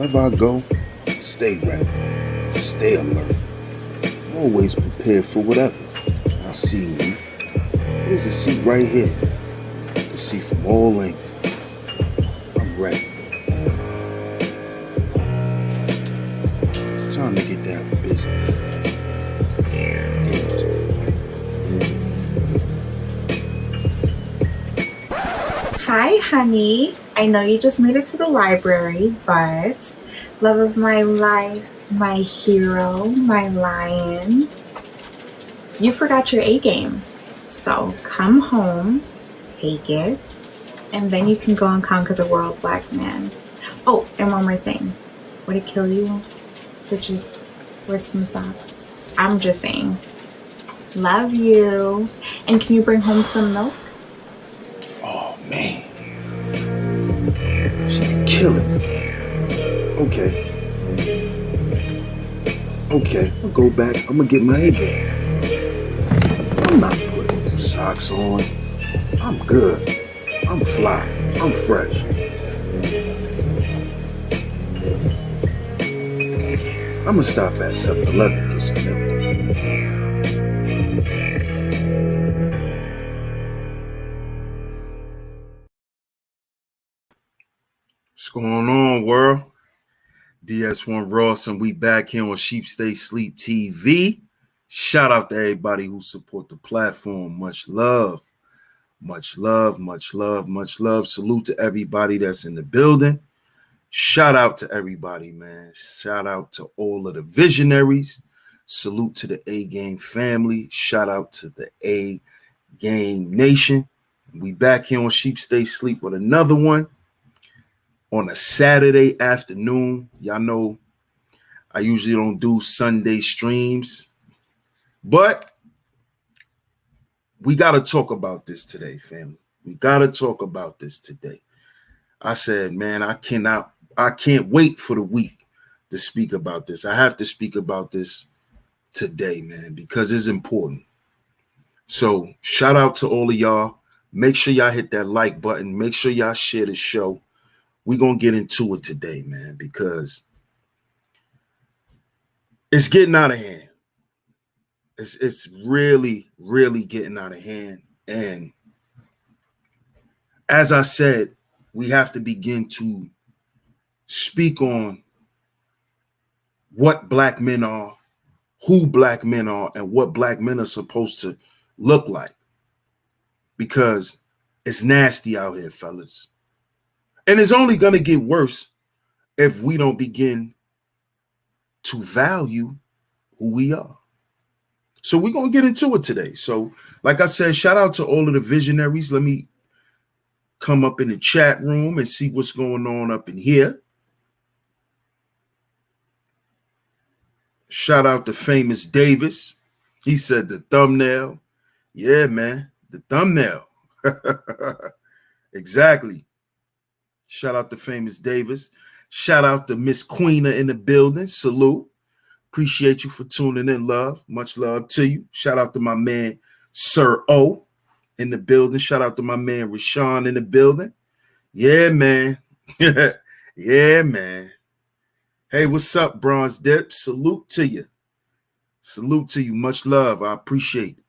Wherever I go, stay ready, stay alert. I'm always prepared for whatever. I see me. There's a seat right here. You can see from all angles. I'm ready. It's time to get down to business. Game time. Hi, honey. I know you just made it to the library, but love of my life, my hero, my lion, you forgot your A game. So come home, take it, and then you can go and conquer the world, black man. Oh, and one more thing. Would it kill you to just wear some socks? I'm just saying. Love you. And can you bring home some milk? Oh, man. She's killing me. Okay, I'll go back. I'm gonna get my A game. I'm not putting them socks on. I'm good. I'm fly. I'm fresh. I'm gonna stop at 7-Eleven to get some milk. What's going on, world? DS1 Ross, and we back here on Sheep Stay Sleep TV. Shout out to everybody who support the platform. Much love. Much love, much love, much love. Salute to everybody that's in the building. Shout out to everybody, man. Shout out to all of the visionaries. Salute to the A-Game family. Shout out to the A-Game Nation. We back here on Sheep Stay Sleep with another one on a Saturday afternoon. Y'all know I usually don't do Sunday streams, but we got to talk about this today, family. We got to talk about this today. I said, man, I can't wait for the week to speak about this. I have to speak about this today, man, because it's important. So shout out to all of y'all. Make sure y'all hit that like button. Make sure y'all share the show. We're going to get into it today, man, because it's getting out of hand. It's really, really getting out of hand. And as I said, we have to begin to speak on what black men are, who black men are, and what black men are supposed to look like. Because it's nasty out here, fellas. And it's only going to get worse if we don't begin to value who we are. So we're going to get into it today. So like I said, shout out to all of the visionaries. Let me come up in the chat room and see what's going on up in here. Shout out to Famous Davis. He said the thumbnail. Yeah, man, the thumbnail. Exactly. Shout out to Famous Davis. Shout out to Miss Queena in the building. Salute. Appreciate you for tuning in, love. Much love to you. Shout out to my man, Sir O, in the building. Shout out to my man, Rashawn, in the building. Yeah, man. Yeah, man. Hey, what's up, Bronze Dip? Salute to you. Salute to you. Much love. I appreciate it.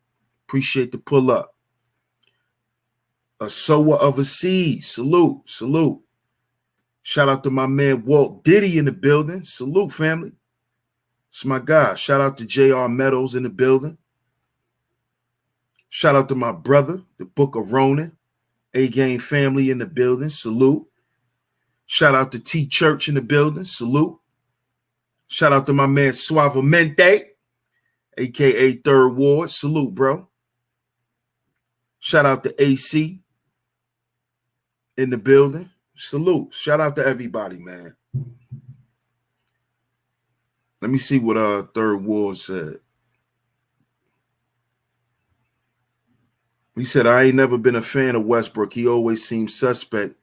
Appreciate the pull up. A sower of a seed. Salute. Salute. Shout out to my man, Walt Diddy, in the building. Salute, family. It's my guy. Shout out to JR Meadows in the building. Shout out to my brother, the Book of Ronan. A-Game family in the building. Salute. Shout out to T Church in the building. Salute. Shout out to my man Suavemente, a.k.a. Third Ward. Salute, bro. Shout out to AC in the building. Salute. Shout out to everybody, man. Let me see what Third Ward said. He said, I ain't never been a fan of Westbrook. He always seems suspect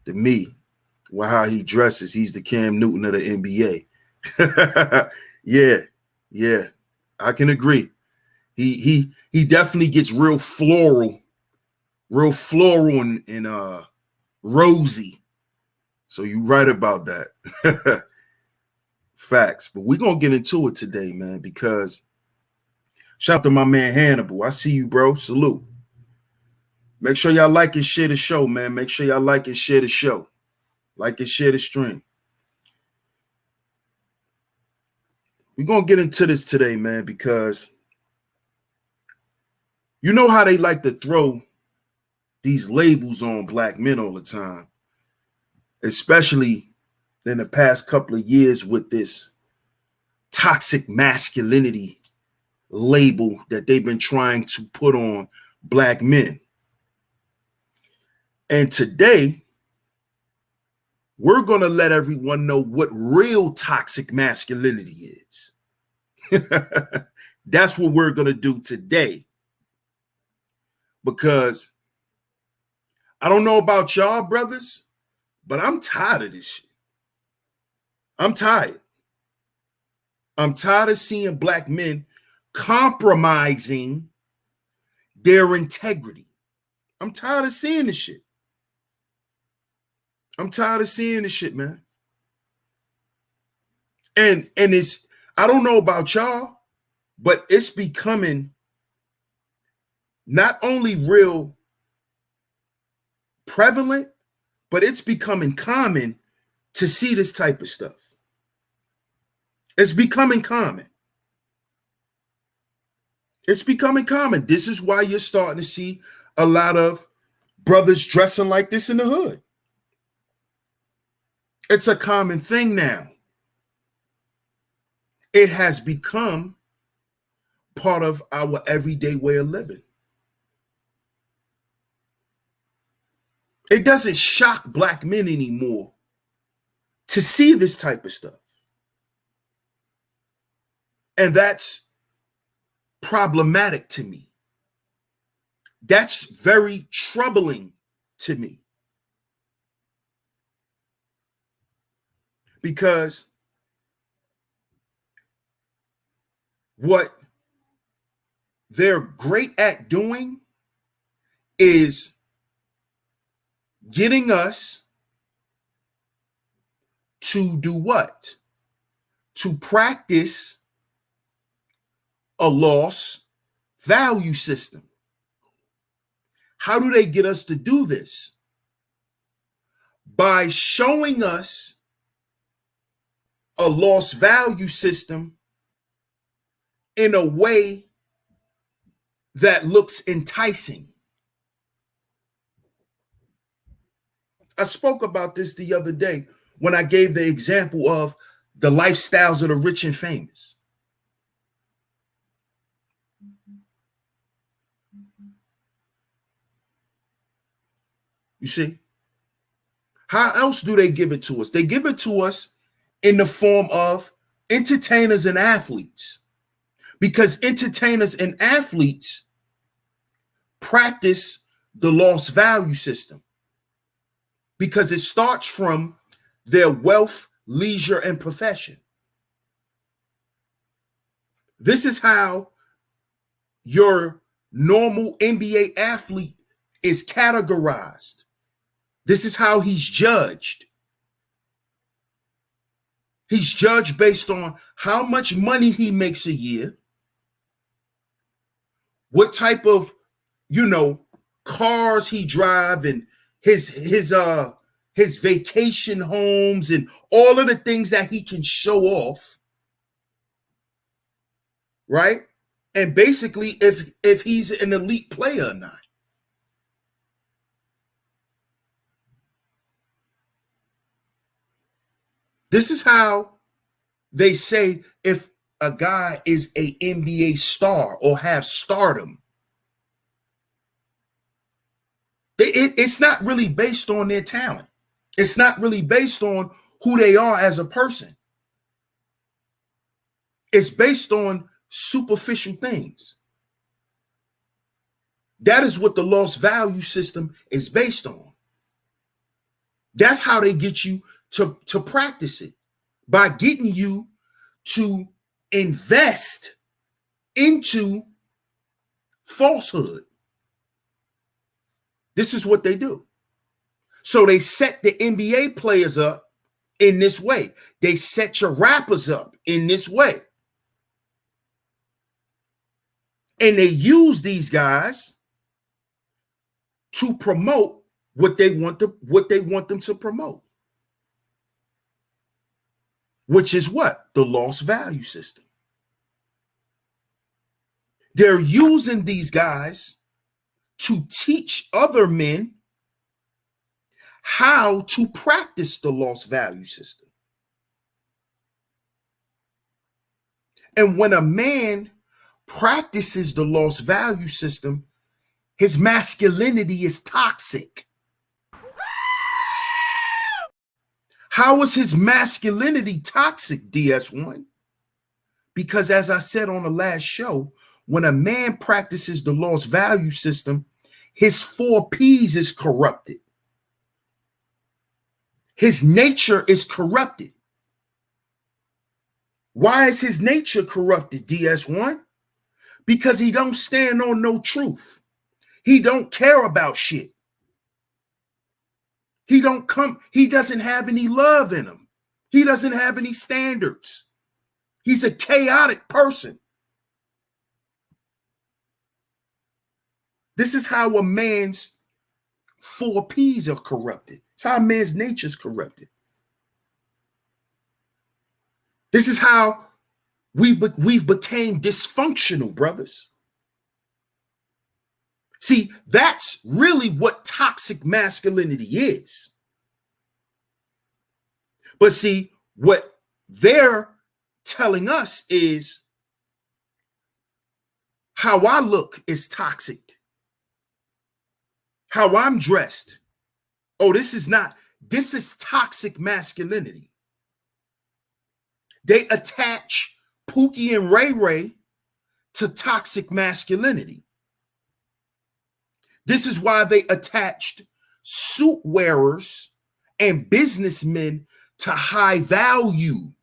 to me with how he dresses. He's the Cam Newton of the NBA. Yeah, I can agree. He definitely gets real floral and rosy. So you're right about that. Facts. But we're going to get into it today, man, because shout out to my man Hannibal. I see you, bro. Salute. Make sure y'all like and share the show, man. Make sure y'all like and share the show. Like and share the stream. We're going to get into this today, man, because you know how they like to throw these labels on black men all the time, especially in the past couple of years with this toxic masculinity label that they've been trying to put on black men. And today, we're going to let everyone know what real toxic masculinity is. That's what we're going to do today. Because I don't know about y'all, brothers, but I'm tired of this shit. I'm tired. I'm tired of seeing black men compromising their integrity. I'm tired of seeing this shit. I'm tired of seeing this shit, man. And it's, I don't know about y'all, but it's becoming not only real prevalent, but it's becoming common to see this type of stuff. It's becoming common. It's becoming common. This is why you're starting to see a lot of brothers dressing like this in the hood. It's a common thing now. It has become part of our everyday way of living. It doesn't shock black men anymore to see this type of stuff. And that's problematic to me. That's very troubling to me. Because what they're great at doing is getting us to do what? To practice a loss value system. How do they get us to do this? By showing us a loss value system in a way that looks enticing. I spoke about this the other day when I gave the example of the lifestyles of the rich and famous. You see? How else do they give it to us? They give it to us in the form of entertainers and athletes. Because entertainers and athletes practice the loss value system. Because it starts from their wealth, leisure, and profession. This is how your normal NBA athlete is categorized. This is how he's judged. He's judged based on how much money he makes a year, what type of, cars he drive, and his vacation homes, and all of the things that he can show off, right? And basically if he's an elite player or not. This is how they say if a guy is a NBA star or have stardom. It's not really based on their talent. It's not really based on who they are as a person. It's based on superficial things. That is what the loss value system is based on. That's how they get you to practice it, by getting you to invest into falsehood. This is what they do. So they set the NBA players up in this way. They set your rappers up in this way. And they use these guys to promote what they want them to promote. Which is what? The lost value system. They're using these guys to teach other men how to practice the lost value system. And when a man practices the lost value system, his masculinity is toxic. How is his masculinity toxic, DS1? Because as I said on the last show, when a man practices the lost value system, his 4 P's is corrupted. His nature is corrupted. Why is his nature corrupted, DS1? Because he don't stand on no truth. He don't care about shit. He doesn't have any love in him. He doesn't have any standards. He's a chaotic person. This is how a man's 4 P's are corrupted. It's how a man's nature is corrupted. This is how we've became dysfunctional, brothers. See, that's really what toxic masculinity is. But see, what they're telling us is how I look is toxic. How I'm dressed. Oh, this is toxic masculinity. They attach Pookie and Ray Ray to toxic masculinity. This is why they attached suit wearers and businessmen to high value.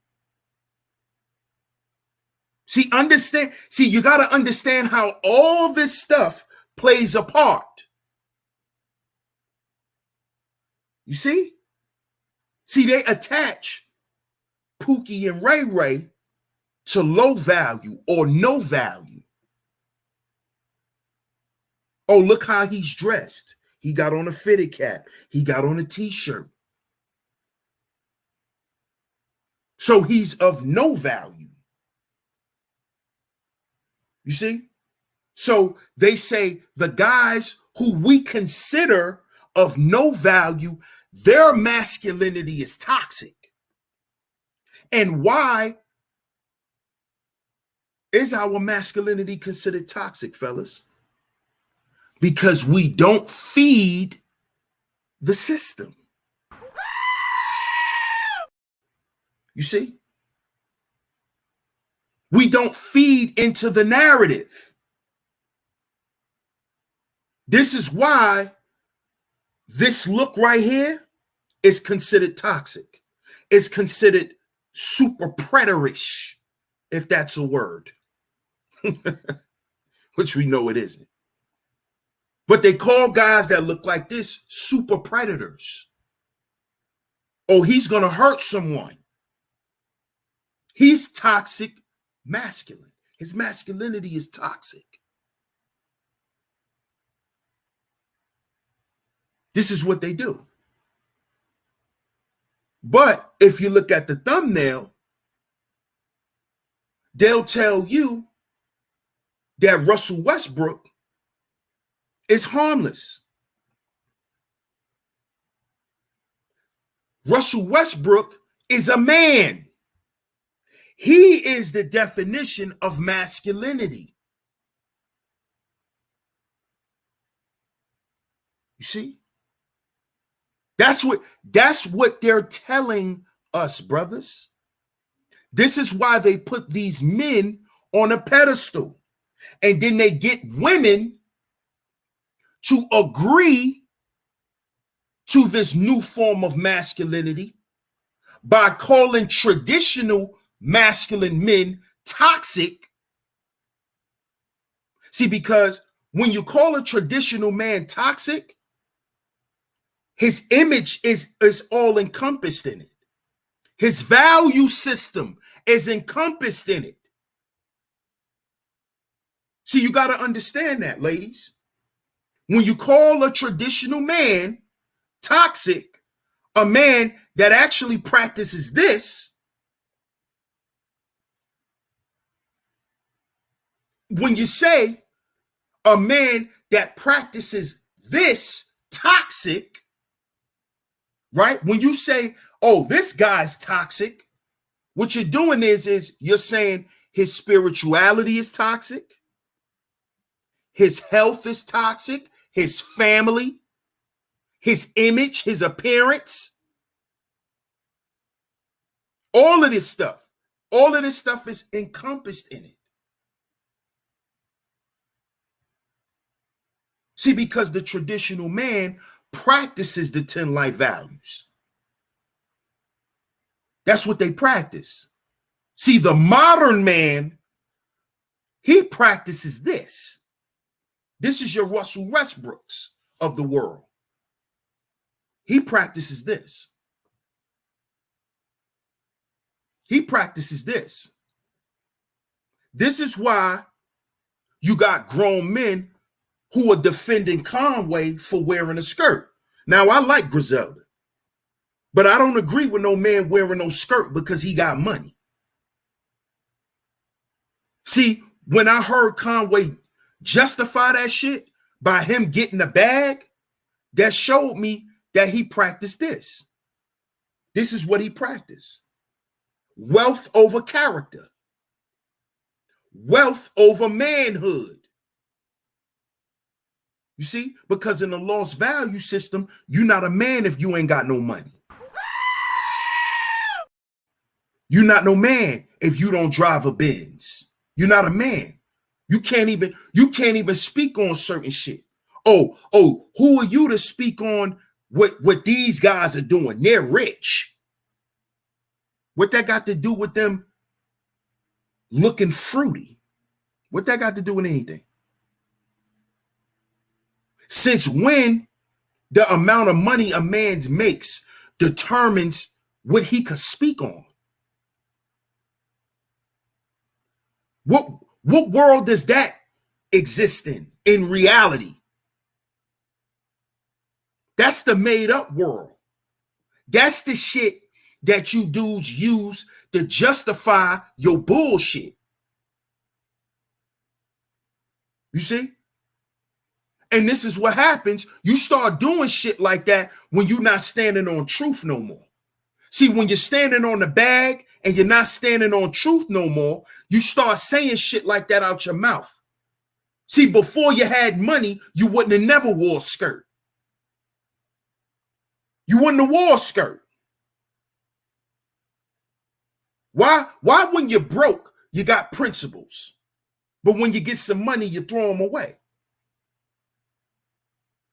See, you got to understand how all this stuff plays a part. You see? See, they attach Pookie and Ray Ray to low value or no value. Oh, look how he's dressed. He got on a fitted cap. He got on a t-shirt. So he's of no value. You see? So they say the guys who we consider of no value, their masculinity is toxic. And why is our masculinity considered toxic, fellas? Because we don't feed the system. You see? We don't feed into the narrative. This is why this look right here is considered toxic. It's considered super predatorish, if that's a word, which we know it isn't. But they call guys that look like this super predators. Oh, he's going to hurt someone. He's toxic masculine. His masculinity is toxic. This is what they do. But if you look at the thumbnail, they'll tell you that Russell Westbrook is harmless. Russell Westbrook is a man. He is the definition of masculinity. You see? That's what they're telling us, brothers. This is why they put these men on a pedestal. And then they get women to agree to this new form of masculinity by calling traditional masculine men toxic. See, because when you call a traditional man toxic, his image is all encompassed in it. His value system is encompassed in it. See, you got to understand that, ladies. When you call a traditional man toxic, a man that actually practices this, when you say a man that practices this toxic, right? When you say, oh, this guy's toxic, what you're doing is you're saying his spirituality is toxic, his health is toxic, his family, his image, his appearance, all of this stuff is encompassed in it. See, because the traditional man practices the 10 life values. That's what they practice. See, the modern man, he practices this. This is your Russell Westbrooks of the world. He practices this. He practices this. This is why you got grown men who are defending Conway for wearing a skirt. Now, I like Griselda, but I don't agree with no man wearing no skirt because he got money. See, when I heard Conway justify that shit by him getting a bag, that showed me that he practiced this. This is what he practiced. Wealth over character. Wealth over manhood. You see, because in the lost value system, you're not a man if you ain't got no money. You're not no man if you don't drive a Benz. You're not a man. You can't even speak on certain shit. Oh, who are you to speak on what these guys are doing? They're rich. What that got to do with them looking fruity? What that got to do with anything? Since when the amount of money a man makes determines what he could speak on? What world does that exist in reality? That's the made up world. That's the shit that you dudes use to justify your bullshit. You see? And this is what happens. You start doing shit like that when you're not standing on truth no more. See, when you're standing on the bag and you're not standing on truth no more, you start saying shit like that out your mouth. See, before you had money, you wouldn't have never wore a skirt. You wouldn't have wore a skirt. Why when you're broke, you got principles, but when you get some money, you throw them away?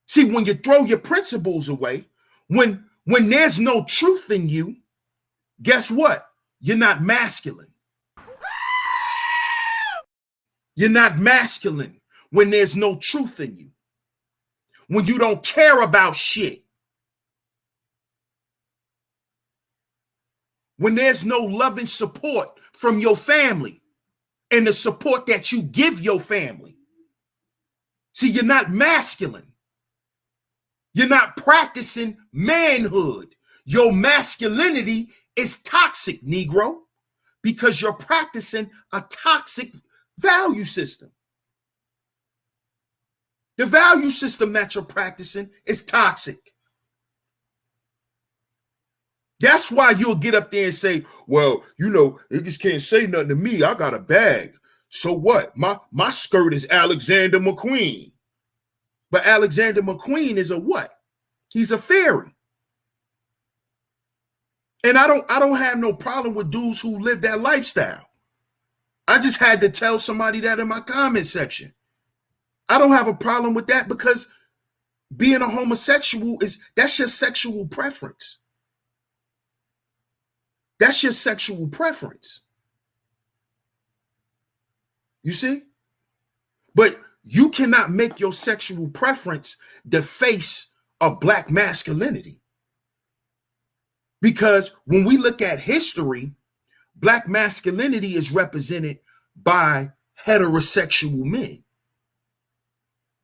See, when you throw your principles away, when there's no truth in you, guess what? You're not masculine. You're not masculine when there's no truth in you. When you don't care about shit. When there's no loving support from your family and the support that you give your family. See, you're not masculine. You're not practicing manhood. Your masculinity is toxic, Negro, because you're practicing a toxic value system. The value system that you're practicing is toxic. That's why you'll get up there and say, well, you know, they just can't say nothing to me. I got a bag. So what? My skirt is Alexander McQueen. But Alexander McQueen is a what? He's a fairy. And I don't have no problem with dudes who live that lifestyle. I just had to tell somebody that in my comment section. I don't have a problem with that because being a homosexual that's your sexual preference. That's your sexual preference. You see? But you cannot make your sexual preference the face of black masculinity. Because when we look at history, Black masculinity is represented by heterosexual men.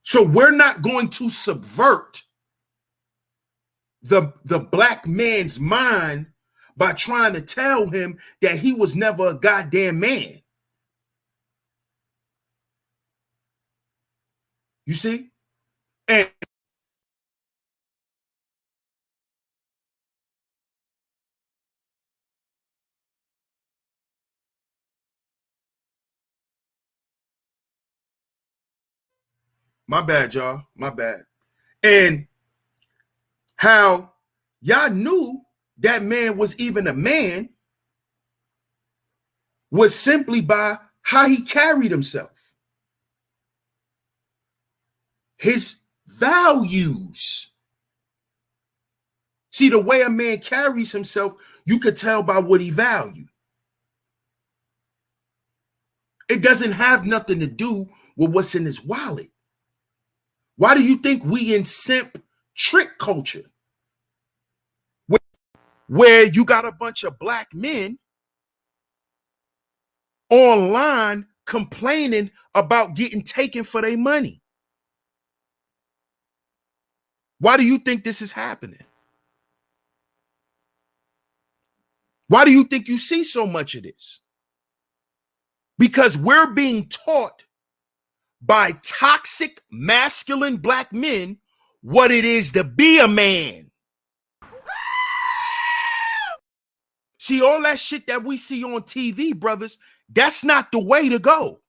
So we're not going to subvert the Black man's mind by trying to tell him that he was never a goddamn man. You see? And my bad, y'all. My bad. And how y'all knew that man was even a man was simply by how he carried himself. His values. See, the way a man carries himself, you could tell by what he valued. It doesn't have nothing to do with what's in his wallet. Why do you think we in simp trick culture? Where you got a bunch of Black men online complaining about getting taken for their money. Why do you think this is happening? Why do you think you see so much of this? Because we're being taught by toxic masculine Black men what it is to be a man. See, all that shit that we see on TV, brothers, that's not the way to go.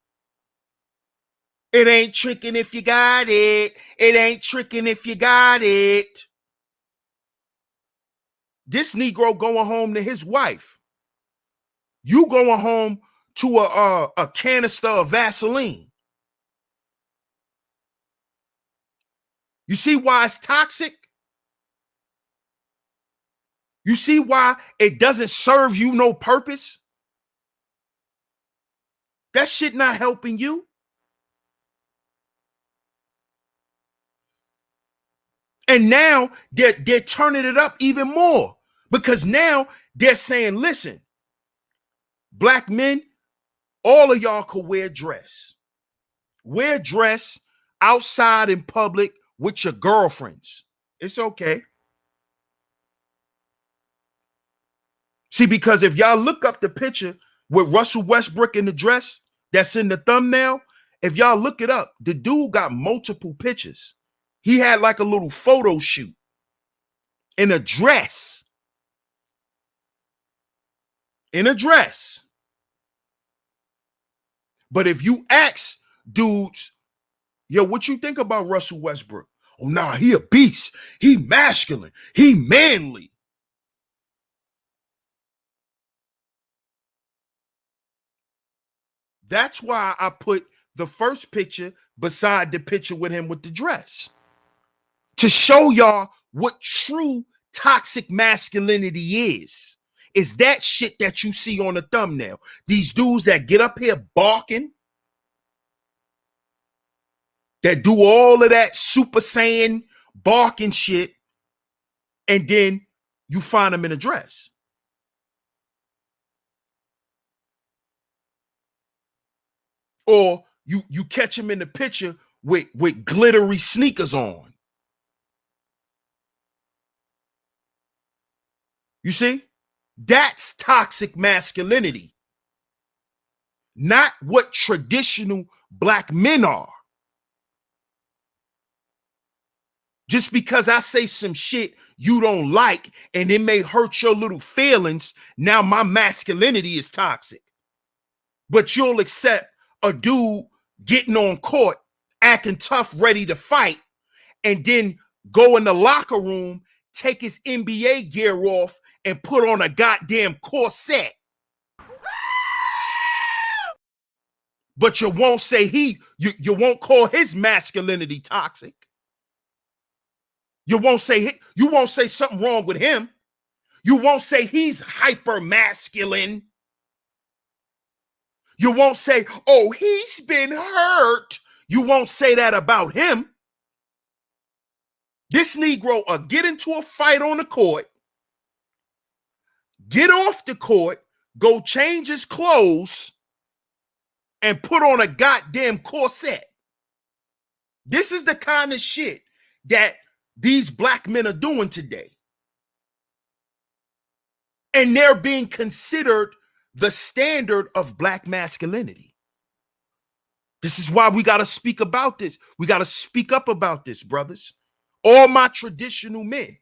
It ain't tricking if you got it. It ain't tricking if you got it. This Negro going home to his wife. You going home to a canister of Vaseline. You see why it's toxic? You see why it doesn't serve you no purpose? That shit not helping you. And now they're turning it up even more because now they're saying, listen, Black men, all of y'all could wear dress. Wear dress outside in public with your girlfriends. It's okay. See, because if y'all look up the picture with Russell Westbrook in the dress that's in the thumbnail, if y'all look it up, the dude got multiple pictures. He had like a little photo shoot in a dress. In a dress. But if you ask dudes, yo, what you think about Russell Westbrook? Oh, nah, he a beast. He masculine. He manly. That's why I put the first picture beside the picture with him with the dress. To show y'all what true toxic masculinity is. Is that shit that you see on the thumbnail. These dudes that get up here barking, that do all of that Super Saiyan barking shit, and then you find them in a dress. Or you catch him in the picture with glittery sneakers on. You see? That's toxic masculinity. Not what traditional Black men are. Just because I say some shit you don't like and it may hurt your little feelings, now my masculinity is toxic. But you'll accept a dude getting on court, acting tough, ready to fight, and then go in the locker room, take his NBA gear off, and put on a goddamn corset. But you won't say you won't call his masculinity toxic. You won't say something wrong with him. You won't say he's hyper masculine. You won't say, oh, he's been hurt. You won't say that about him. This Negro will get into a fight on the court, get off the court, go change his clothes, and put on a goddamn corset. This is the kind of shit that these black men are doing today. And they're being considered the standard of black masculinity. This is why we got to speak about this. We got to speak up about this, brothers. All my traditional men.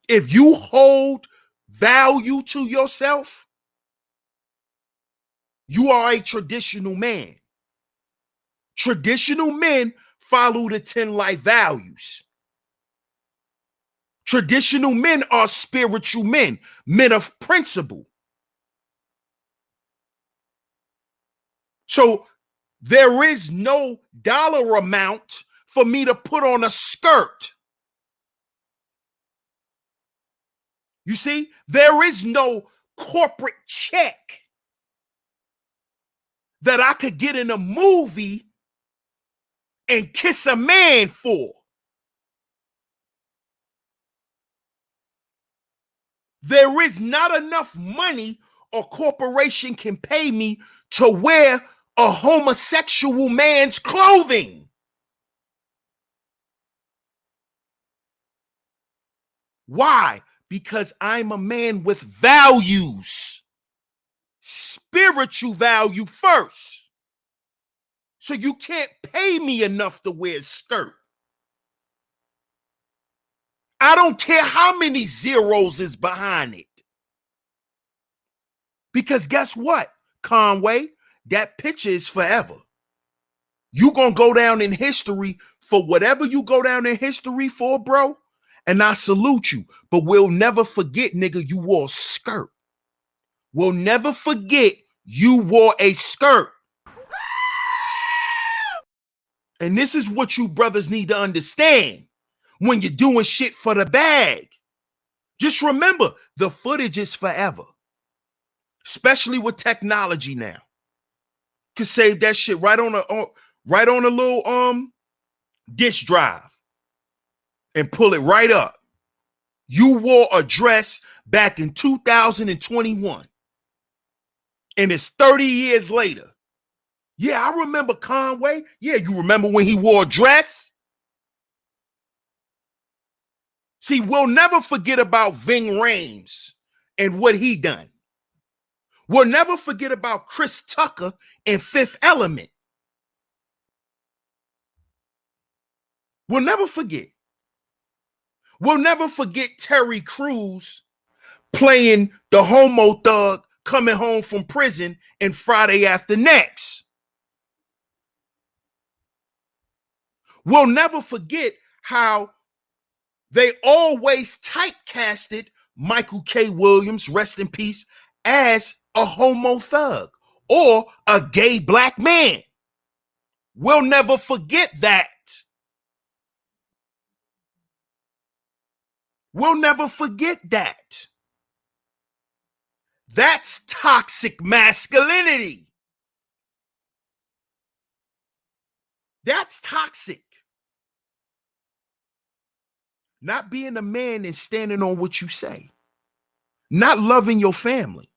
If you hold value to yourself, you are a traditional man. Traditional men follow the 10 life values. Traditional men are spiritual men, men of principle. So there is no dollar amount for me to put on a skirt. You see, there is no corporate check that I could get in a movie and kiss a man for. There is not enough money a corporation can pay me to wear a homosexual man's clothing. Why? Because I'm a man with values. Spiritual value first. So you can't pay me enough to wear a skirt. I don't care how many zeros is behind it. Because guess what, Conway? That picture is forever. You gonna go down in history for whatever you go down in history for, bro. And I salute you. But we'll never forget, nigga, you wore a skirt. We'll never forget you wore a skirt. And this is what you brothers need to understand when you're doing shit for the bag. Just remember, the footage is forever. Especially with technology now. Could save that shit right on a little disk drive and pull it right up. You wore a dress back in 2021. And it's 30 years later. Yeah, I remember Conway. Yeah, you remember when he wore a dress? See, we'll never forget about Ving Rhames and what he done. We'll never forget about Chris Tucker and Fifth Element. We'll never forget. We'll never forget Terry Crews playing the homo thug coming home from prison in Friday After Next. We'll never forget how they always typecasted Michael K. Williams, rest in peace, as a homo thug or a gay black man. We'll never forget that. We'll never forget that. That's toxic masculinity. That's toxic. Not being a man and standing on what you say. Not loving your family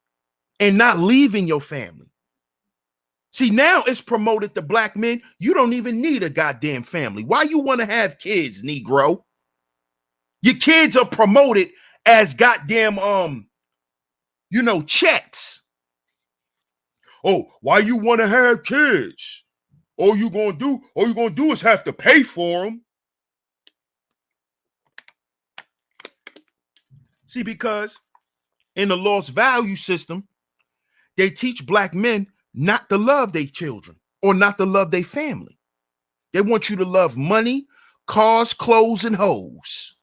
and not leaving your family. See, now it's promoted to black men. You don't even need a goddamn family. Why you want to have kids, Negro? Your kids are promoted as goddamn, checks. Oh, why you want to have kids? All you gonna do is have to pay for them. See, because in the lost value system, they teach black men not to love their children or not to love their family. They want you to love money, cars, clothes, and hoes.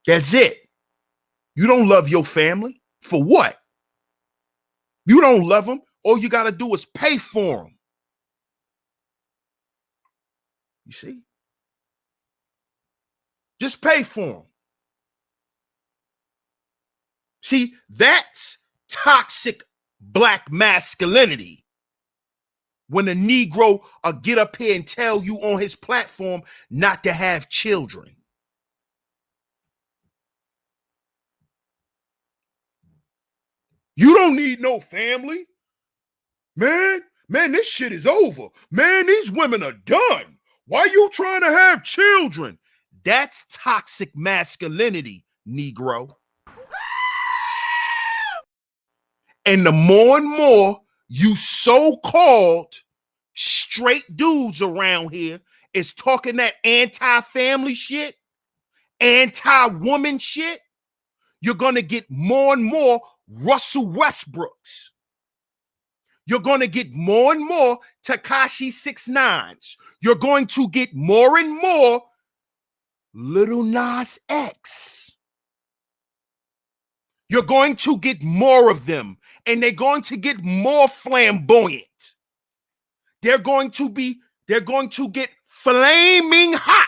That's it. You don't love your family. For what? You don't love them. All you got to do is pay for them. You see? Just pay for them. See, that's toxic black masculinity. When a Negro get up here and tell you on his platform not to have children. You don't need no family. Man, this shit is over. Man, these women are done. Why you trying to have children? That's toxic masculinity, Negro. And the more and more you so-called straight dudes around here is talking that anti-family shit, anti-woman shit, you're going to get more and more Russell Westbrooks. You're going to get more and more Tekashi 6ix9ines. You're going to get more and more Little Nas X. You're going to get more of them, and they're going to get more flamboyant. They're going to get flaming hot.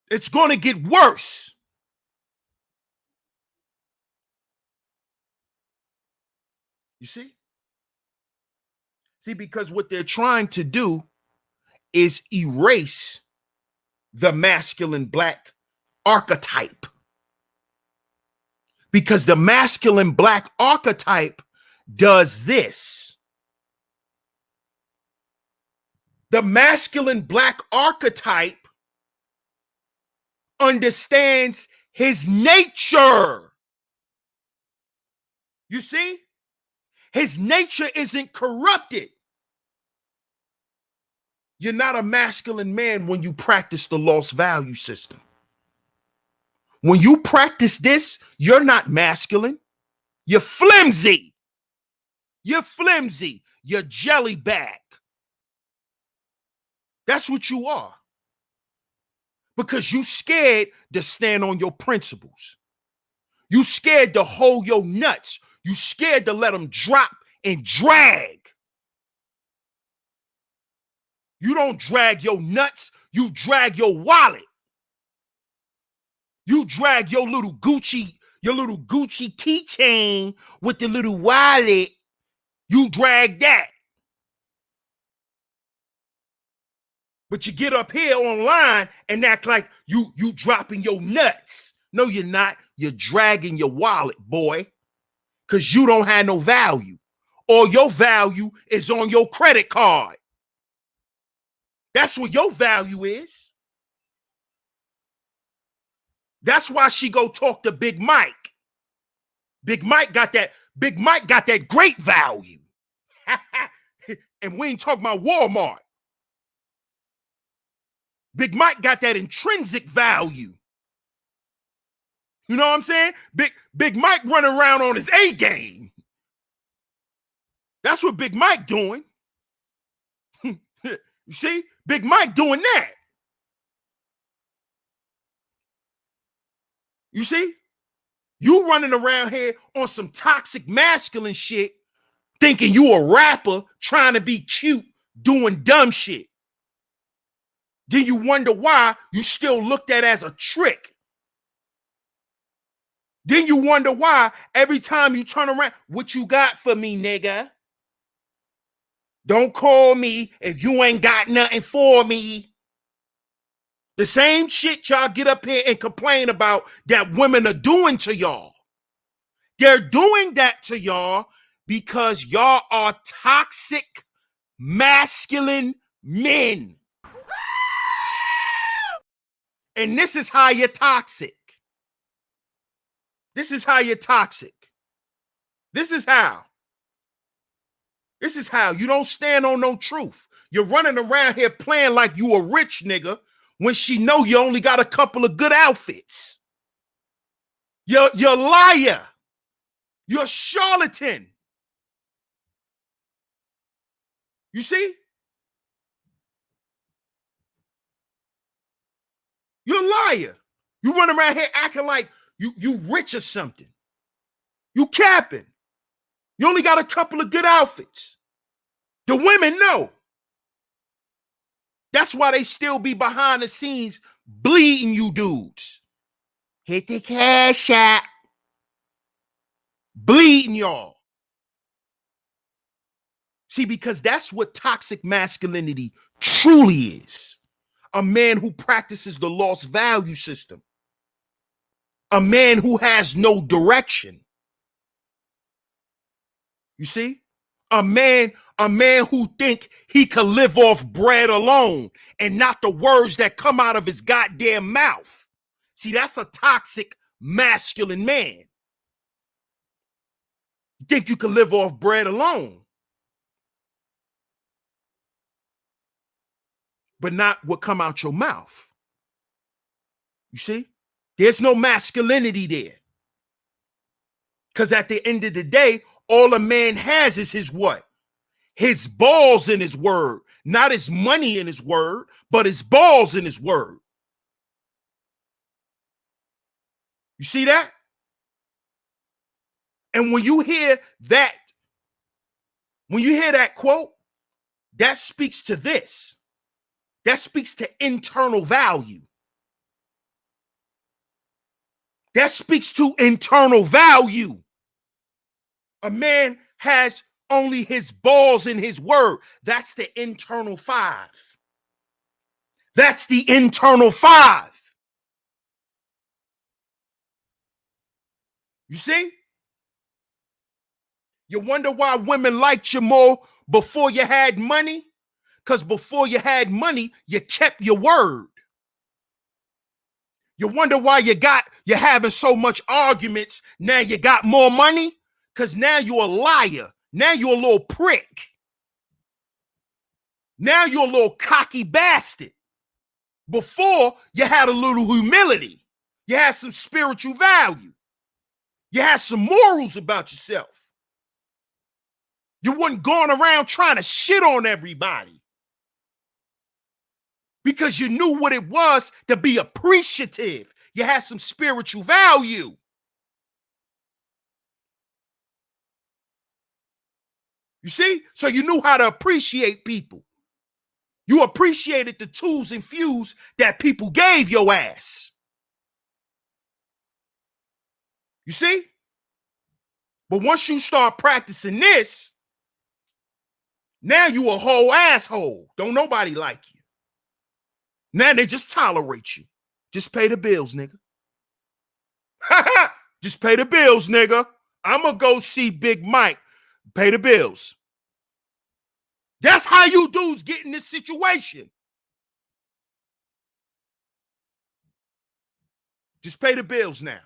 It's going to get worse. You see? See, because what they're trying to do is erase the masculine black archetype. Because the masculine black archetype does this. The masculine black archetype understands his nature. You see? His nature isn't corrupted. You're not a masculine man when you practice the lost value system. When you practice this, you're not masculine. You're flimsy. You're flimsy. You're jelly bag. That's what you are. Because you scared to stand on your principles. You scared to hold your nuts. You scared to let them drop and drag. You don't drag your nuts. You drag your wallet. You drag your little Gucci keychain with the little wallet. You drag that. But you get up here online and act like you dropping your nuts. No, you're not. You're dragging your wallet, boy, because you don't have no value. Or your value is on your credit card. That's what your value is. That's why she go talk to Big Mike. Big Mike got that great value. And we ain't talking about Walmart. Big Mike got that intrinsic value. You know what I'm saying? Big Mike running around on his A game. That's what Big Mike doing. You see? Big Mike doing that. You see? You running around here on some toxic masculine shit, thinking you a rapper trying to be cute, doing dumb shit. Then you wonder why you still looked at as a trick. Then you wonder why every time you turn around, what you got for me, nigga? Don't call me if you ain't got nothing for me. The same shit y'all get up here and complain about that women are doing to y'all. They're doing that to y'all because y'all are toxic, masculine men. And this is how you're toxic. This is how you're toxic. This is how. This is how. You don't stand on no truth. You're running around here playing like you a rich nigga when she know you only got a couple of good outfits. You're a liar. You're a charlatan. You see? You're a liar. You run around here acting like you rich or something. You capping. You only got a couple of good outfits. The women know. That's why they still be behind the scenes bleeding you dudes. Hit the cash app. Bleeding y'all. See, because that's what toxic masculinity truly is. A man who practices the lost value system. A man who has no direction. You see? A man who think he could live off bread alone and not the words that come out of his goddamn mouth. See, that's a toxic masculine man. You think you can live off bread alone, but not what come out your mouth. You see? There's no masculinity there. Because at the end of the day, all a man has is his what? His balls in his word. Not his money in his word, but his balls in his word. You see that? And when you hear that quote, that speaks to this. That speaks to internal value. That speaks to internal value. A man has only his balls in his word. That's the internal 5. That's the internal 5. You see? You wonder why women liked you more before you had money? Because before you had money, you kept your word. You wonder why you're having so much arguments. Now you got more money? Because now you're a liar. Now you're a little prick. Now you're a little cocky bastard. Before, you had a little humility. You had some spiritual value. You had some morals about yourself. You wasn't going around trying to shit on everybody. Because you knew what it was to be appreciative. You had some spiritual value. You see? So you knew how to appreciate people. You appreciated the tools and fuse that people gave your ass. You see? But once you start practicing this, now you a whole asshole. Don't nobody like you. Now they just tolerate you. Just pay the bills, nigga. Just pay the bills, nigga. I'm going to go see Big Mike. Pay the bills. That's how you dudes get in this situation. Just pay the bills now.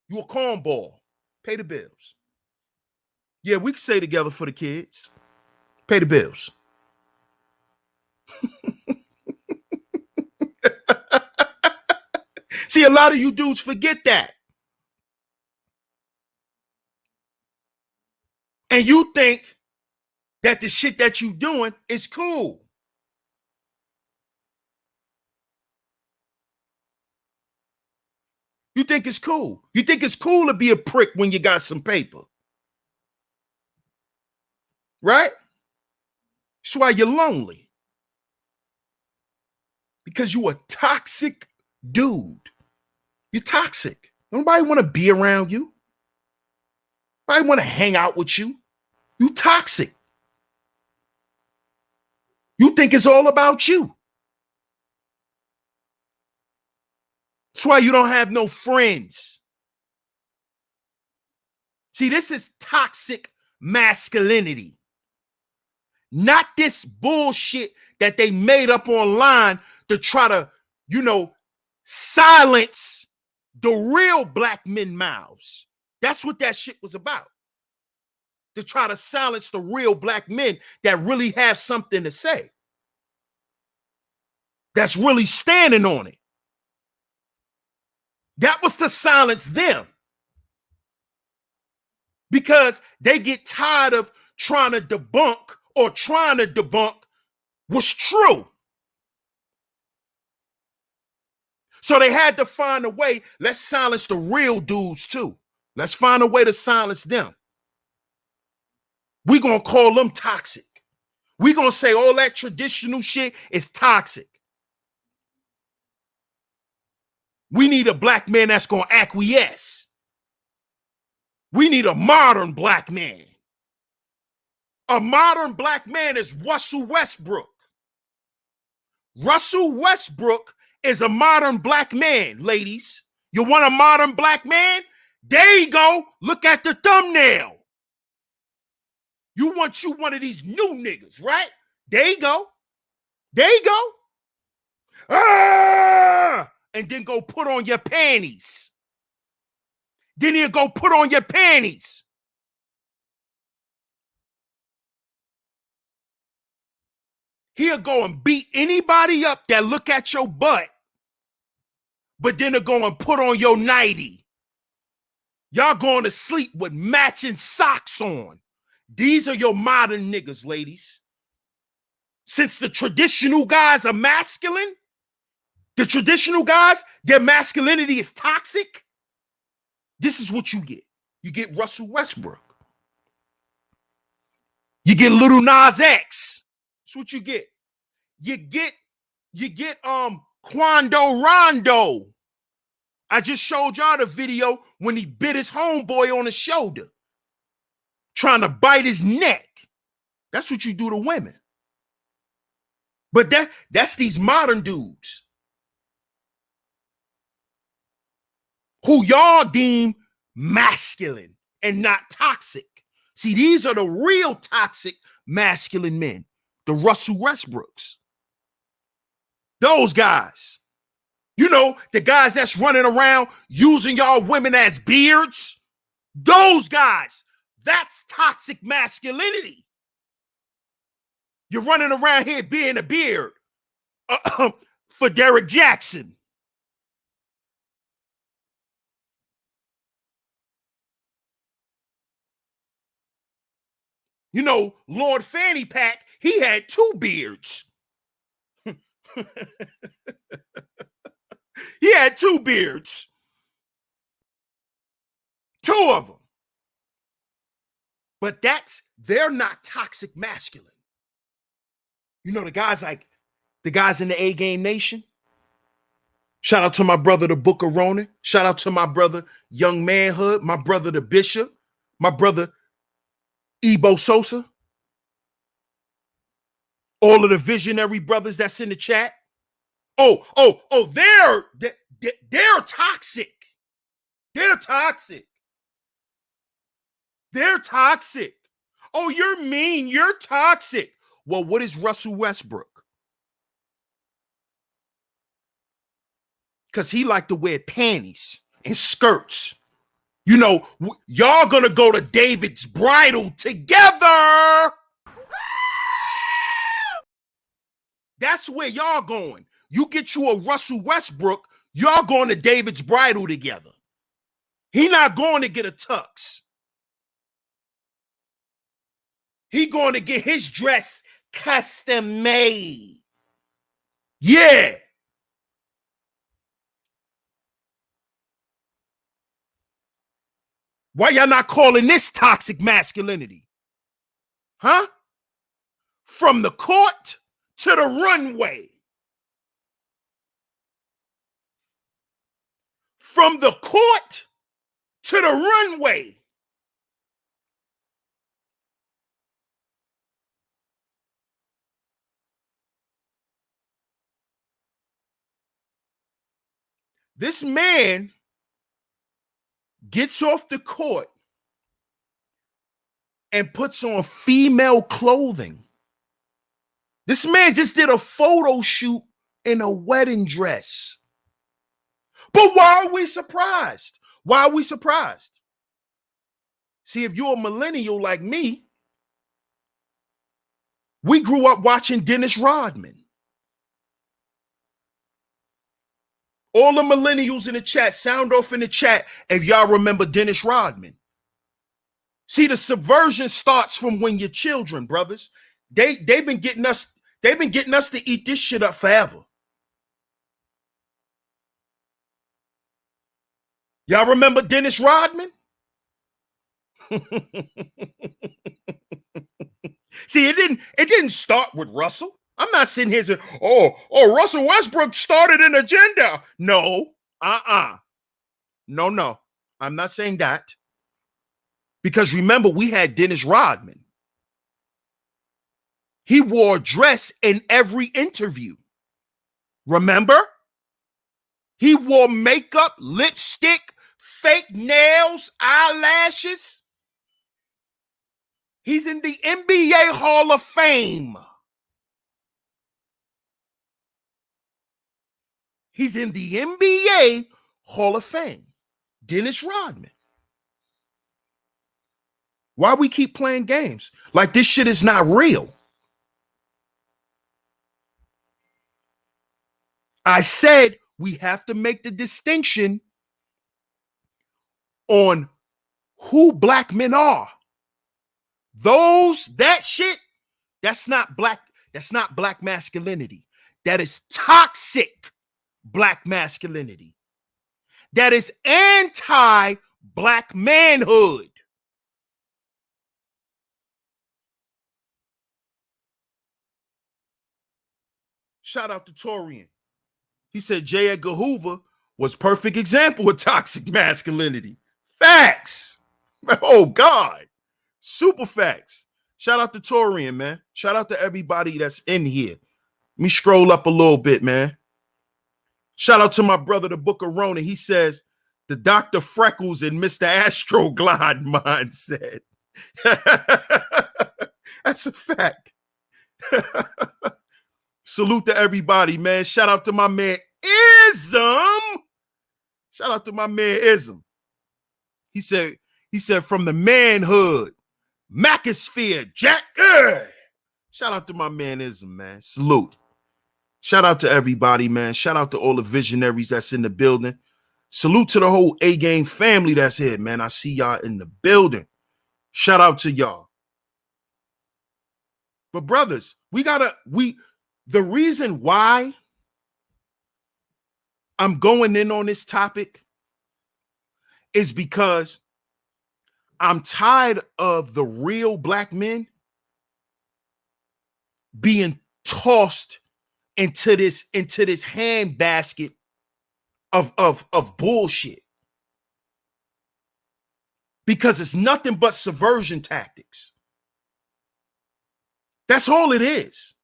You a cornball. Pay the bills. Yeah, we can stay together for the kids. Pay the bills. See, a lot of you dudes forget that. And you think that the shit that you doing is cool. You think it's cool. You think it's cool to be a prick when you got some paper. Right? That's why you're lonely. Because you a toxic dude. You're toxic. Nobody want to be around you. Nobody want to hang out with you. You toxic. You think it's all about you. That's why you don't have no friends. See, this is toxic masculinity. Not this bullshit that they made up online to try to, silence the real black men mouths. That's what that shit was about. To try to silence the real black men that really have something to say. That's really standing on it. That was to silence them. Because they get tired of trying to debunk what's true. So they had to find a way. Let's silence the real dudes too. Let's find a way to silence them. We're going to call them toxic. We're going to say all that traditional shit is toxic. We need a black man that's going to acquiesce. We need a modern black man. A modern black man is Russell Westbrook. Russell Westbrook is a modern black man, ladies. You want a modern black man? There you go. Look at the thumbnail. You want you one of these new niggas, right? There you go. There you go. Ah! And then go put on your panties. Then you go put on your panties. He'll go and beat anybody up that look at your butt, but then they'll go and put on your nightie. Y'all going to sleep with matching socks on. These are your modern niggas, ladies. Since the traditional guys are masculine, the traditional guys, their masculinity is toxic, this is what you get. You get Russell Westbrook. You get Little Nas X. That's what you get. You get Quando Rondo. I just showed y'all the video when he bit his homeboy on the shoulder, trying to bite his neck. That's what you do to women. But that's these modern dudes who y'all deem masculine and not toxic. See, these are the real toxic masculine men, the Russell Westbrooks. Those guys. You know, the guys that's running around using y'all women as beards. Those guys. That's toxic masculinity. You're running around here being a beard for Derek Jackson. You know, Lord Fanny Pack, he had 2 beards. He had 2 beards. 2 of them. But they're not toxic masculine. You know, the guys in the A Game Nation. Shout out to my brother, the Book of Ronan. Shout out to my brother, Young Manhood. My brother, the Bishop. My brother, Ebo Sosa. All of the visionary brothers that's in the chat. They're toxic. They're toxic. They're toxic. Oh, you're mean. You're toxic. Well, what is Russell Westbrook? Because he liked to wear panties and skirts. You know, y'all gonna go to David's bridal together. That's where y'all going. You get you a Russell Westbrook, y'all going to David's bridal together. He not going to get a tux. He going to get his dress custom made. Yeah. Why y'all not calling this toxic masculinity? Huh? From the court to the runway. From the court to the runway. This man gets off the court and puts on female clothing. This man just did a photo shoot in a wedding dress. But why are we surprised? Why are we surprised? See, if you're a millennial like me, we grew up watching Dennis Rodman. All the millennials in the chat, sound off in the chat if y'all remember Dennis Rodman. See, the subversion starts from when you're children, brothers. They've been getting us to eat this shit up forever. Y'all remember Dennis Rodman? See, it didn't start with Russell. I'm not sitting here saying, oh, Russell Westbrook started an agenda. No, No, I'm not saying that. Because remember, we had Dennis Rodman. He wore a dress in every interview. Remember? He wore makeup, lipstick, fake nails, eyelashes. He's in the NBA Hall of Fame. He's in the NBA Hall of Fame. Dennis Rodman. Why we keep playing games? Like this shit is not real. I said we have to make the distinction on who black men are. That shit, that's not black masculinity. That is toxic black masculinity. That is anti-black manhood. Shout out to Torian. He said J. Edgar Hoover was perfect example of toxic masculinity. Facts. Oh, God. Super facts. Shout out to Torian, man. Shout out to everybody that's in here. Let me scroll up a little bit, man. Shout out to my brother, the Book of Rona. He says, the Dr. Freckles and Mr. Astroglide mindset. That's a fact. Salute to everybody, man. Shout out to my man Ism. Shout out to my man Ism. He said from the manhood, Macosphere, Jack. Shout out to my man Ism, man. Salute. Shout out to everybody, man. Shout out to all the visionaries that's in the building. Salute to the whole A-Game family that's here, man. I see y'all in the building. Shout out to y'all. But brothers, the reason why I'm going in on this topic is because I'm tired of the real black men being tossed into this handbasket of bullshit. Because it's nothing but subversion tactics. That's all it is.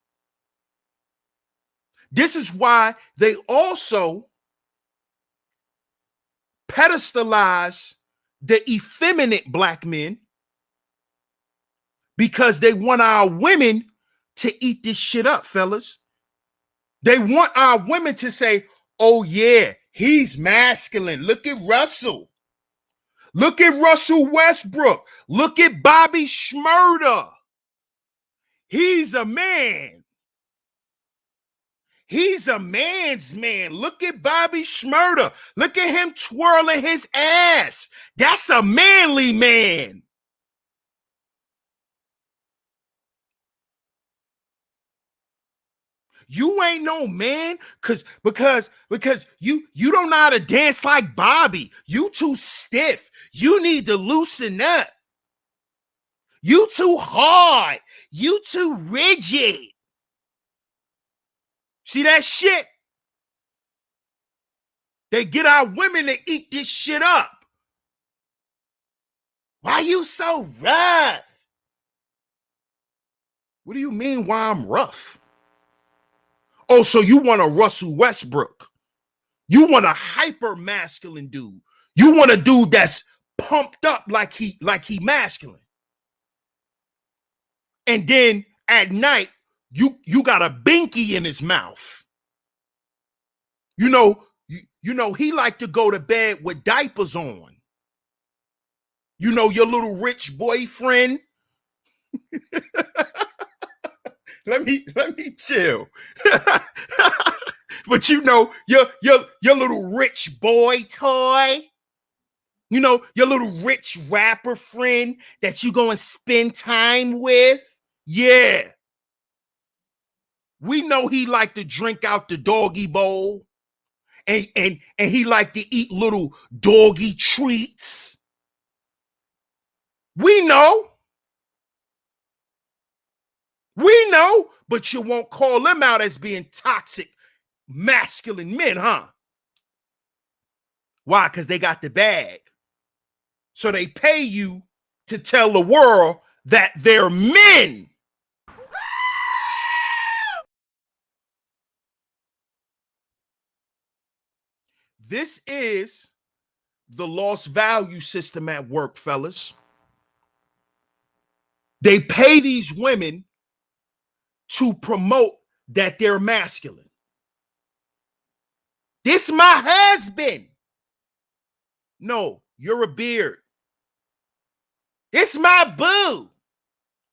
This is why they also pedestalize the effeminate black men, because they want our women to eat this shit up, fellas. They want our women to say, oh yeah, he's masculine. Look at Russell. Look at Russell Westbrook. Look at Bobby Schmurda. He's a man. He's a man's man. Look at Bobby Schmurda. Look at him twirling his ass. That's a manly man. You ain't no man because you don't know how to dance like Bobby. You too stiff. You need to loosen up. You too hard. You too rigid. See that shit? They get our women to eat this shit up. Why you so rough? What do you mean why I'm rough? Oh, so you want a Russell Westbrook. You want a hyper masculine dude. You want a dude that's pumped up like he masculine. And then at night, you got a binky in his mouth. You know he like to go to bed with diapers on. You know, your little rich boyfriend. Let me chill. But you know, your little rich boy toy. You know, your little rich rapper friend that you go and spend time with. Yeah. We know he like to drink out the doggy bowl. And he like to eat little doggy treats. We know, but you won't call them out as being toxic, masculine men, huh? Why? Because they got the bag. So they pay you to tell the world that they're men. This is the lost value system at work, fellas. They pay these women to promote that they're masculine. This my husband. No, you're a beard. This my boo.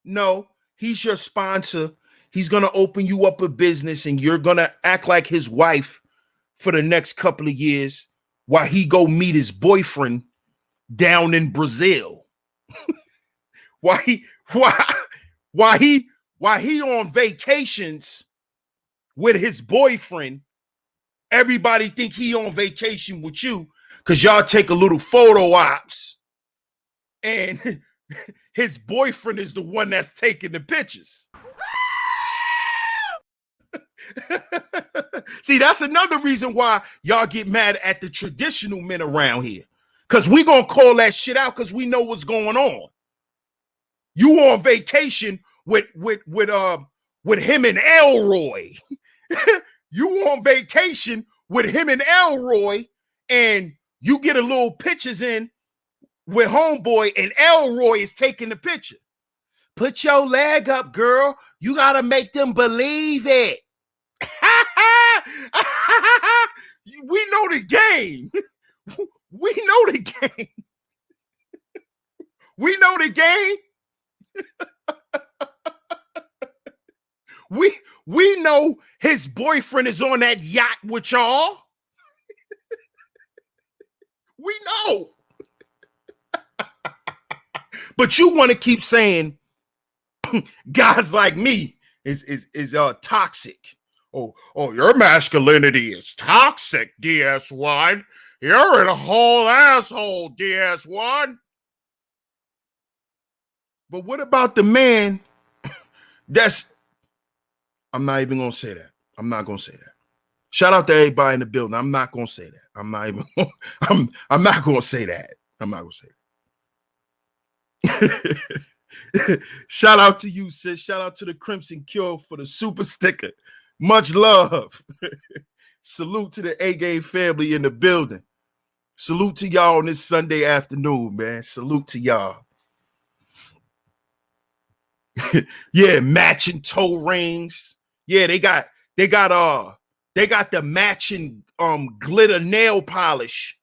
No, he's your sponsor. He's going to open you up a business and you're going to act like his wife for the next couple of years while he go meet his boyfriend down in Brazil. why he on vacations with his boyfriend. Everybody think he on vacation with you because y'all take a little photo ops and his boyfriend is the one that's taking the pictures. See, that's another reason why y'all get mad at the traditional men around here. Because we gonna call that shit out because we know what's going on. You on vacation with him and Elroy. You on vacation with him and Elroy, and you get a little pictures in with homeboy, and Elroy is taking the picture. Put your leg up, girl. You gotta make them believe it. We know the game. We know the game. We know the game. We know his boyfriend is on that yacht with y'all. We know. But you want to keep saying guys like me is toxic. Oh, your masculinity is toxic, DS1. You're a whole asshole, DS1. But what about the man I'm not even going to say that. I'm not going to say that. Shout out to everybody in the building. I'm not going to say that. I'm not going to say that. I'm not going to say that. Shout out to you, sis. Shout out to the Crimson Cure for the super sticker. Much love. Salute to the A-Game family in the building. Salute to y'all on this Sunday afternoon, man. Salute to y'all. Yeah, matching toe rings. Yeah, they got the matching glitter nail polish.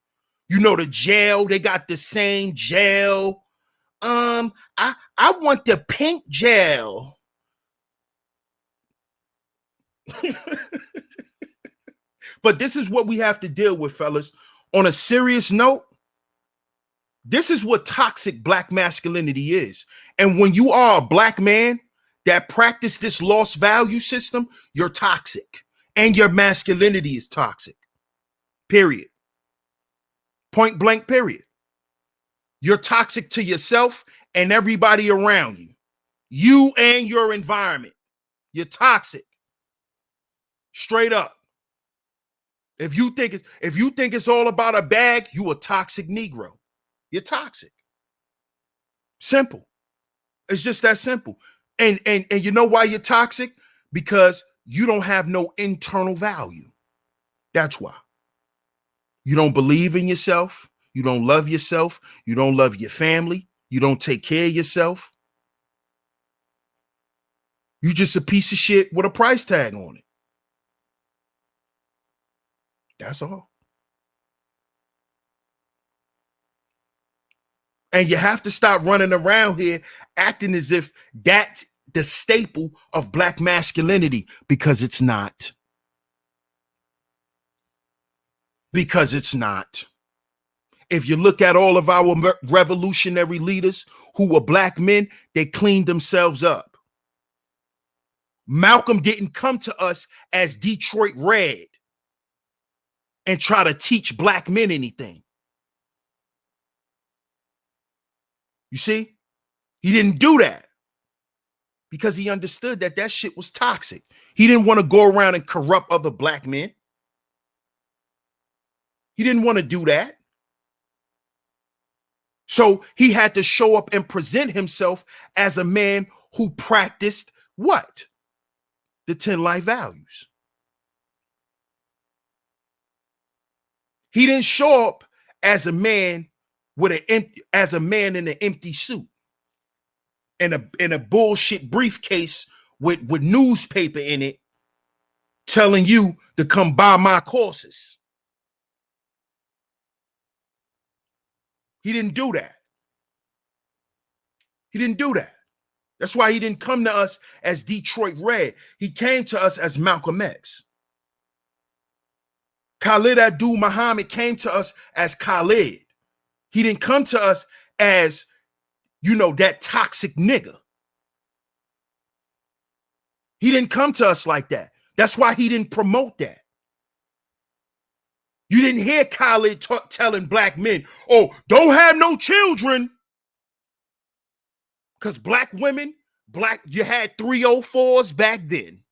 You know, the gel, they got the same gel. I want the pink gel. But this is what we have to deal with, fellas. On a serious note, this is what toxic black masculinity is. And when you are a black man that practice this lost value system, you're toxic. And your masculinity is toxic. Period. Point blank, period. You're toxic to yourself and everybody around you. You and your environment. You're toxic. Straight up. If you think it's all about a bag, you a toxic Negro. You're toxic. Simple. It's just that simple. And you know why you're toxic? Because you don't have no internal value. That's why. You don't believe in yourself. You don't love yourself. You don't love your family. You don't take care of yourself. You just a piece of shit with a price tag on it. That's all. And you have to stop running around here acting as if that's the staple of black masculinity, because it's not. Because it's not. If you look at all of our revolutionary leaders who were black men, they cleaned themselves up. Malcolm didn't come to us as Detroit Red and try to teach black men anything. You see? He didn't do that because he understood that that shit was toxic. He didn't want to go around and corrupt other black men. He didn't want to do that. So he had to show up and present himself as a man who practiced what? The 10 life values. He didn't show up as a man with in an empty suit in a bullshit briefcase with newspaper in it telling you to come buy my courses. He didn't do that. He didn't do that. That's why he didn't come to us as Detroit Red. He came to us as Malcolm X. Khalid Abdul-Muhammad came to us as Khalid. He didn't come to us as, that toxic nigga. He didn't come to us like that. That's why he didn't promote that. You didn't hear Khalid telling black men, oh, don't have no children. Because black women, you had 304s back then.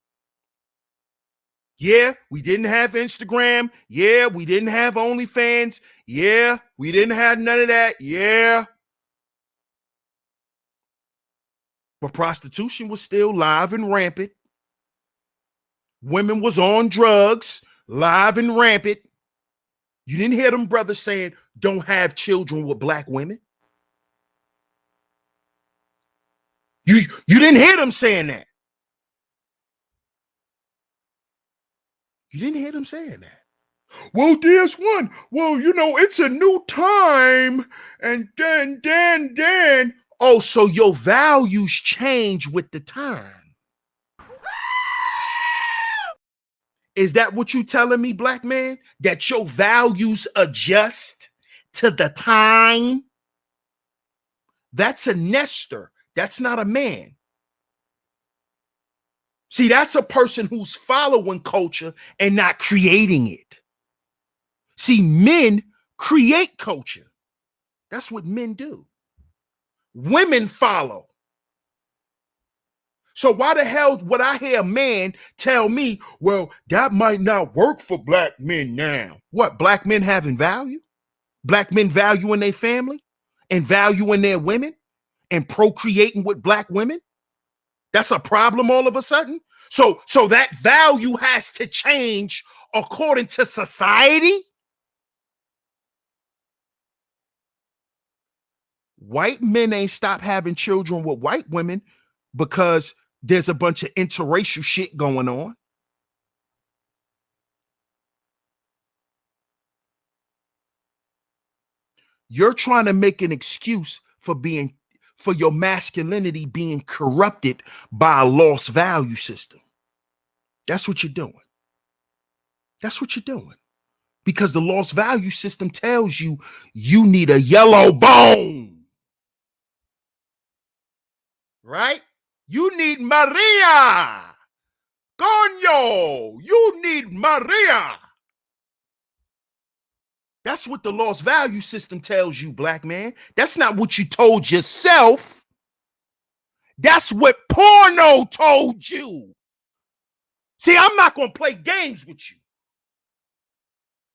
Yeah, we didn't have Instagram. Yeah, we didn't have OnlyFans. Yeah, we didn't have none of that. Yeah. But prostitution was still live and rampant. Women was on drugs, live and rampant. You didn't hear them brothers saying, don't have children with black women. You didn't hear them saying that. You didn't hear them saying that. Well, DS1, it's a new time. And then. Oh, so your values change with the time. Is that what you telling me, black man? That your values adjust to the time? That's a nester. That's not a man. See, that's a person who's following culture and not creating it. See, men create culture. That's what men do. Women follow. So why the hell would I hear a man tell me, well, that might not work for black men now? What, black men having value? Black men valuing their family and valuing their women and procreating with black women? That's a problem all of a sudden? So that value has to change according to society? White men ain't stopped having children with white women because there's a bunch of interracial shit going on. You're trying to make an excuse for your masculinity being corrupted by a lost value system. That's what you're doing. That's what you're doing. Because the lost value system tells you you need a yellow bone. Right? You need Maria. Coño, you need Maria. That's what the lost value system tells you, black man. That's not what you told yourself. That's what porno told you. See, I'm not going to play games with you.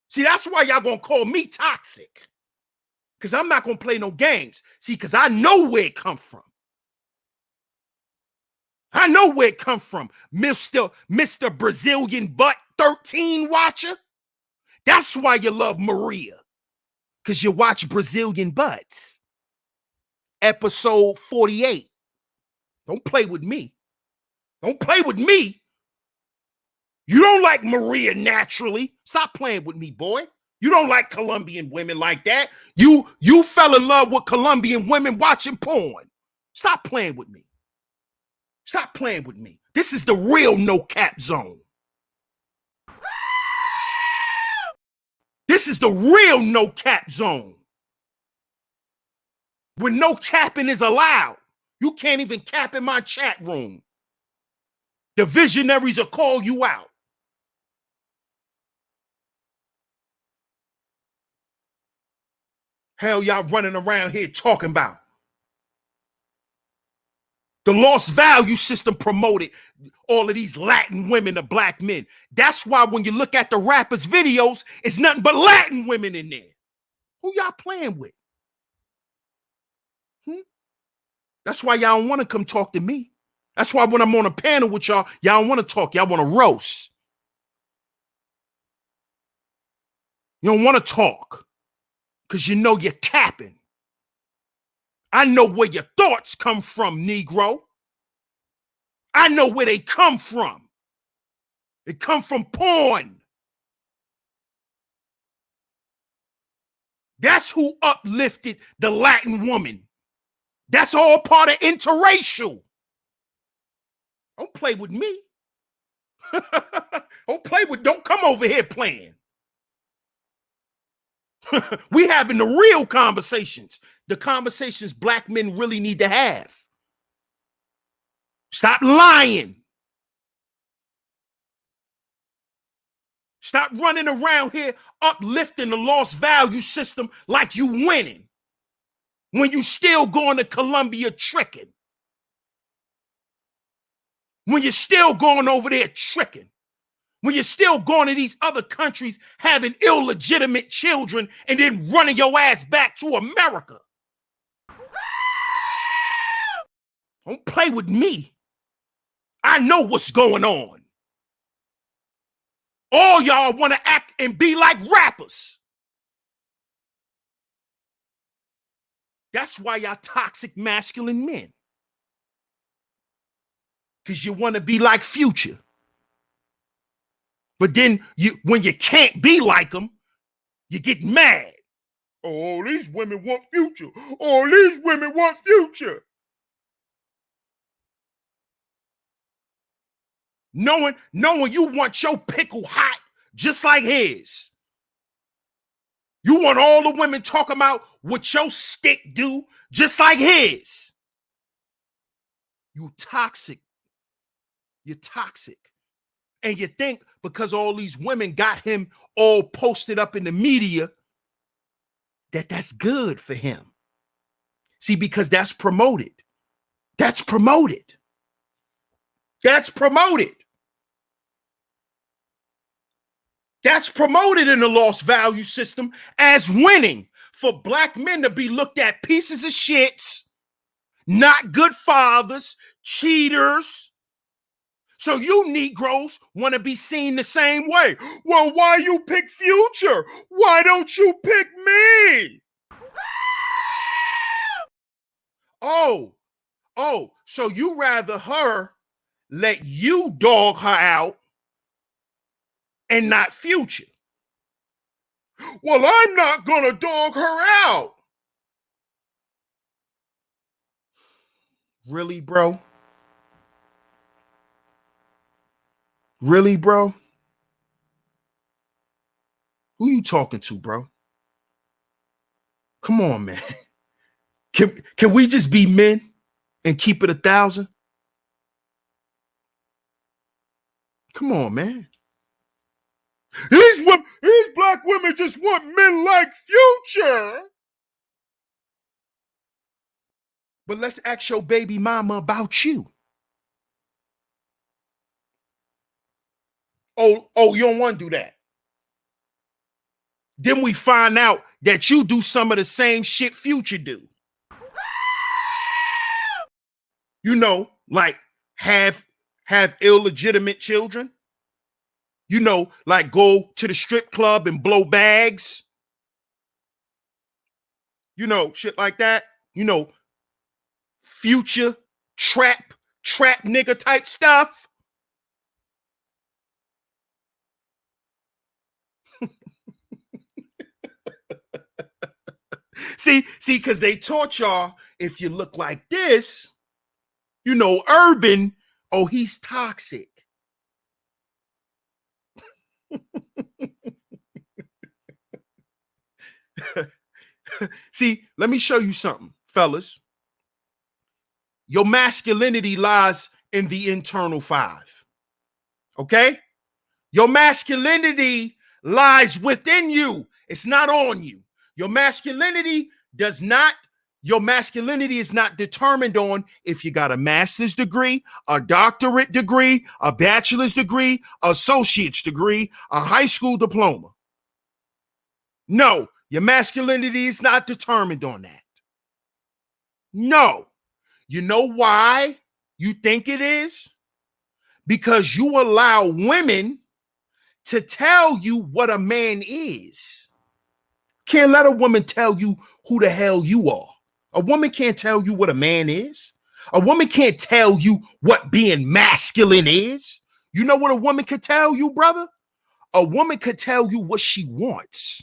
See, that's why y'all going to call me toxic. Because I'm not going to play no games. See, because I know where it come from. I know where it come from, Mr. Brazilian Butt 13 watcher. That's why you love Maria, because you watch Brazilian Butts. Episode 48. Don't play with me. Don't play with me. You don't like Maria naturally. Stop playing with me, boy. You don't like Colombian women like that. You fell in love with Colombian women watching porn. Stop playing with me. Stop playing with me. This is the real no cap zone. This is the real no cap zone. When no capping is allowed. You can't even cap in my chat room. The visionaries will call you out. Hell, y'all running around here talking about. The lost value system promoted all of these Latin women to black men. That's why when you look at the rappers' videos, it's nothing but Latin women in there. Who y'all playing with? That's why y'all don't want to come talk to me. That's why when I'm on a panel with y'all, y'all don't want to talk. Y'all want to roast. You don't want to talk because you know you're capping. I know where your thoughts come from, Negro. I know where they come from. They come from porn. That's who uplifted the Latin woman. That's all part of interracial. Don't play with me. Don't come over here playing. We having the real conversations. The conversations black men really need to have. Stop lying. Stop running around here uplifting the lost value system like you winning when you still going to Colombia tricking. When you're still going over there tricking. When you're still going to these other countries having illegitimate children and then running your ass back to America. Don't play with me. I know what's going on. All y'all want to act and be like rappers. That's why y'all toxic masculine men. Because you want to be like Future. But then when you can't be like them, you get mad. Oh, these women want Future. Oh, these women want Future. Knowing you want your pickle hot just like his. You want all the women talking about what your stick do just like his. You toxic. You're toxic. And you think because all these women got him all posted up in the media that that's good for him. See, because that's promoted. That's promoted. That's promoted. That's promoted in the lost value system as winning for black men to be looked at pieces of shits, not good fathers, cheaters. So you Negroes want to be seen the same way. Well, why you pick Future? Why don't you pick me? Oh, so you rather her let you dog her out and not Future. Well, I'm not gonna dog her out. Really, bro? Really, bro? Who you talking to, bro? Come on, man. Can we just be men and keep it 1,000? Come on, man. These black women just want men like Future. But let's ask your baby mama about you. Oh, you don't want to do that. Then we find out that you do some of the same shit Future do. You know, like have illegitimate children. You know, like go to the strip club and blow bags. You know, shit like that. You know, Future trap nigga type stuff. See, because they taught y'all if you look like this, you know, urban, oh, he's toxic. See, let me show you something, fellas. Your masculinity lies in the internal 5. Okay? Your masculinity lies within you. It's not on you. Your masculinity is not determined on if you got a master's degree, a doctorate degree, a bachelor's degree, associate's degree, a high school diploma. No, your masculinity is not determined on that. No. You know why you think it is? Because you allow women to tell you what a man is. Can't let a woman tell you who the hell you are. A woman can't tell you what a man is. A woman can't tell you what being masculine is. You know what a woman could tell you, brother? A woman could tell you what she wants.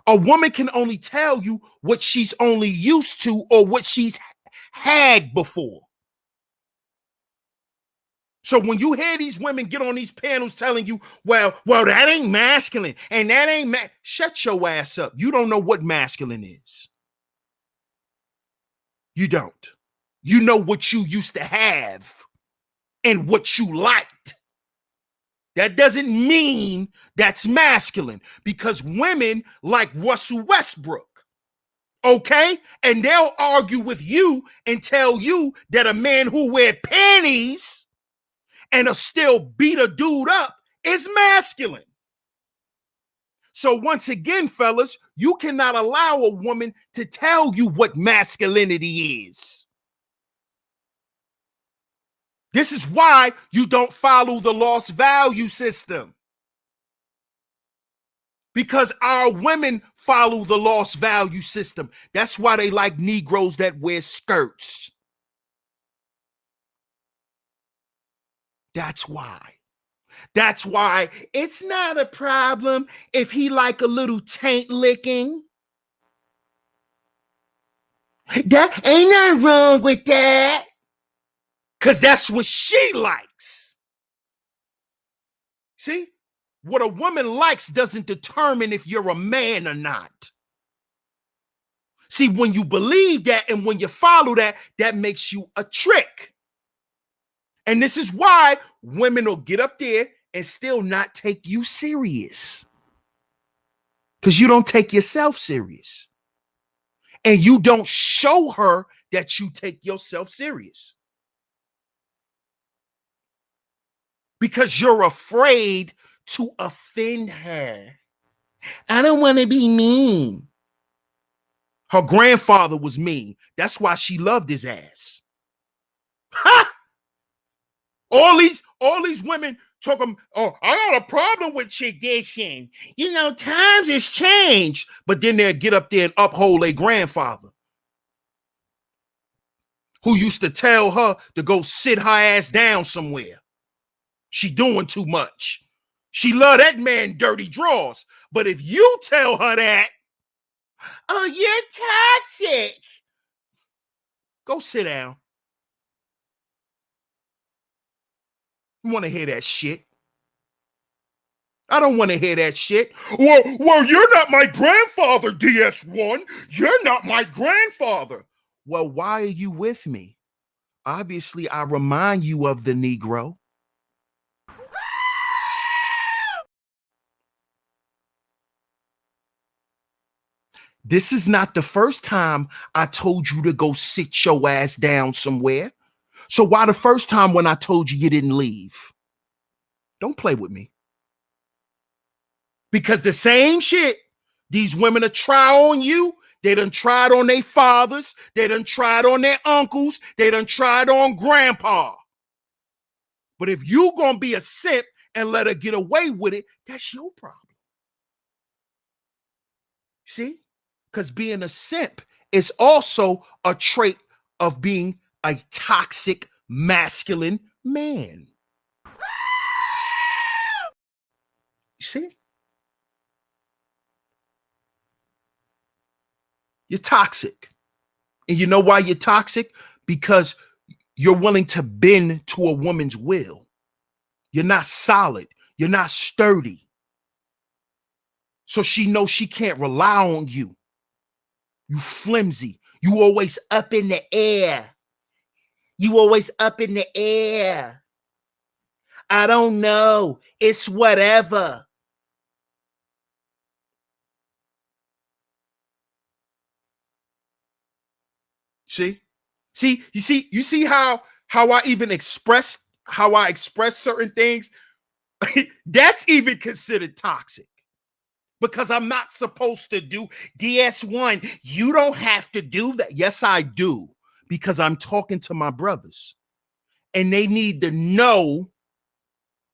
A woman can only tell you what she's only used to or what she's had before. So when you hear these women get on these panels telling you, well, that ain't masculine and that ain't shut your ass up. You don't know what masculine is. You don't. You know what you used to have and what you liked. That doesn't mean that's masculine, because women like Russell Westbrook, okay? And they'll argue with you and tell you that a man who wear panties and will still beat a dude up is masculine. So once again, fellas, you cannot allow a woman to tell you what masculinity is. This is why you don't follow the lost value system. Because our women follow the lost value system. That's why they like Negroes that wear skirts. That's why. That's why it's not a problem if he like a little taint licking. That ain't nothing wrong with that. Because that's what she likes. See? What a woman likes doesn't determine if you're a man or not. See, when you believe that and when you follow that, that makes you a trick. And this is why women will get up there and still not take you serious. Because you don't take yourself serious. And you don't show her that you take yourself serious. Because you're afraid to offend her. I don't want to be mean. Her grandfather was mean. That's why she loved his ass. Ha! All these women talking, oh, I got a problem with tradition. You know, times has changed. But then they'll get up there and uphold a grandfather who used to tell her to go sit her ass down somewhere. She doing too much. She love that man dirty drawers. But if you tell her that, oh, you're toxic, go sit down. I want to hear that shit. I don't want to hear that shit. Well, you're not my grandfather, DS1. You're not my grandfather. Well, why are you with me? Obviously, I remind you of the Negro. This is not the first time I told you to go sit your ass down somewhere. So why the first time when I told you didn't leave? Don't play with me. Because the same shit these women are try on you, they done tried on their fathers, they done tried on their uncles, they done tried on grandpa. But if you gonna be a simp and let her get away with it, that's your problem. See? Because being a simp is also a trait of being a toxic masculine man. You see? You're toxic. And you know why you're toxic? Because you're willing to bend to a woman's will. You're not solid. You're not sturdy. So she knows she can't rely on you. You flimsy. You always up in the air. You always up in the air. I don't know. It's whatever. See? You see how I even express certain things? That's even considered toxic. Because I'm not supposed to do DS1. You don't have to do that. Yes, I do. Because I'm talking to my brothers. And they need to know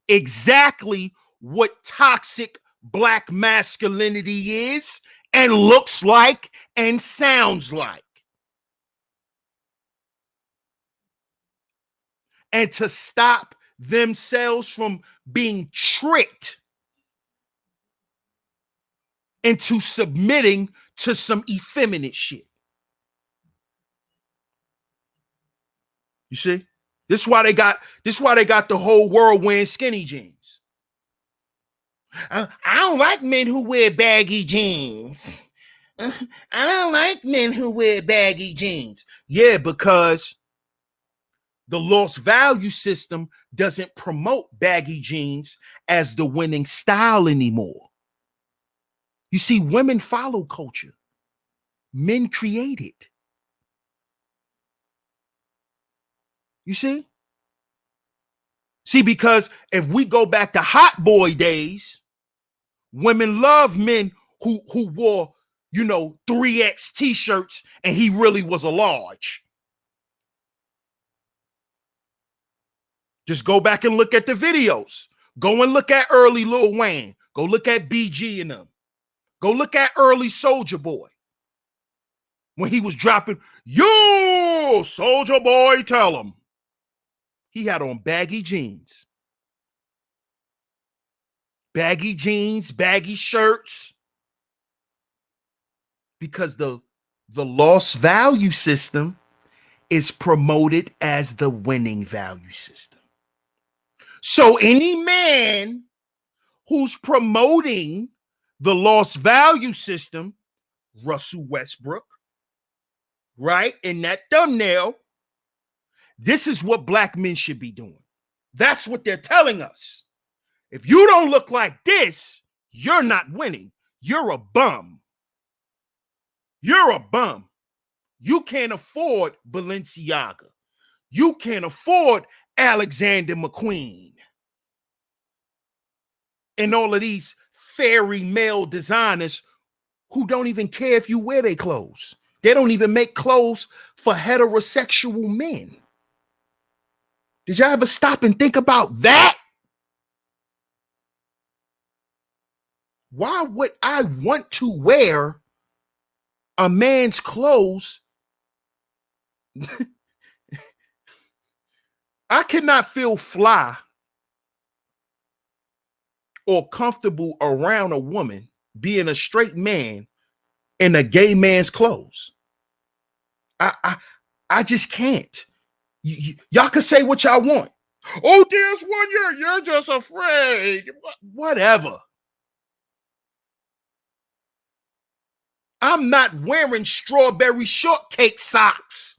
exactly what toxic black masculinity is and looks like and sounds like. And to stop themselves from being tricked into submitting to some effeminate shit. You see? This is why they got the whole world wearing skinny jeans. I don't like men who wear baggy jeans. I don't like men who wear baggy jeans. Yeah, because the lost value system doesn't promote baggy jeans as the winning style anymore. You see, women follow culture. Men create it. You see? See, because if we go back to hot boy days, women love men who wore, 3X t-shirts and he really was a large. Just go back and look at the videos. Go and look at early Lil Wayne. Go look at BG and them. Go look at early Soulja Boy. When he was dropping, "You, Soulja Boy, tell him." He had on baggy jeans. Baggy jeans, baggy shirts. Because the lost value system is promoted as the winning value system. So any man who's promoting the lost value system, Russell Westbrook, right, in that thumbnail, this is what black men should be doing. That's what they're telling us. If you don't look like this, you're not winning. You're a bum. You're a bum. You can't afford Balenciaga. You can't afford Alexander McQueen. And all of these fairy male designers who don't even care if you wear their clothes. They don't even make clothes for heterosexual men. Did y'all ever stop and think about that? Why would I want to wear a man's clothes? I cannot feel fly or comfortable around a woman being a straight man in a gay man's clothes. I just can't. Y'all can say what y'all want. Oh, there's one you're just afraid. Whatever. I'm not wearing strawberry shortcake socks.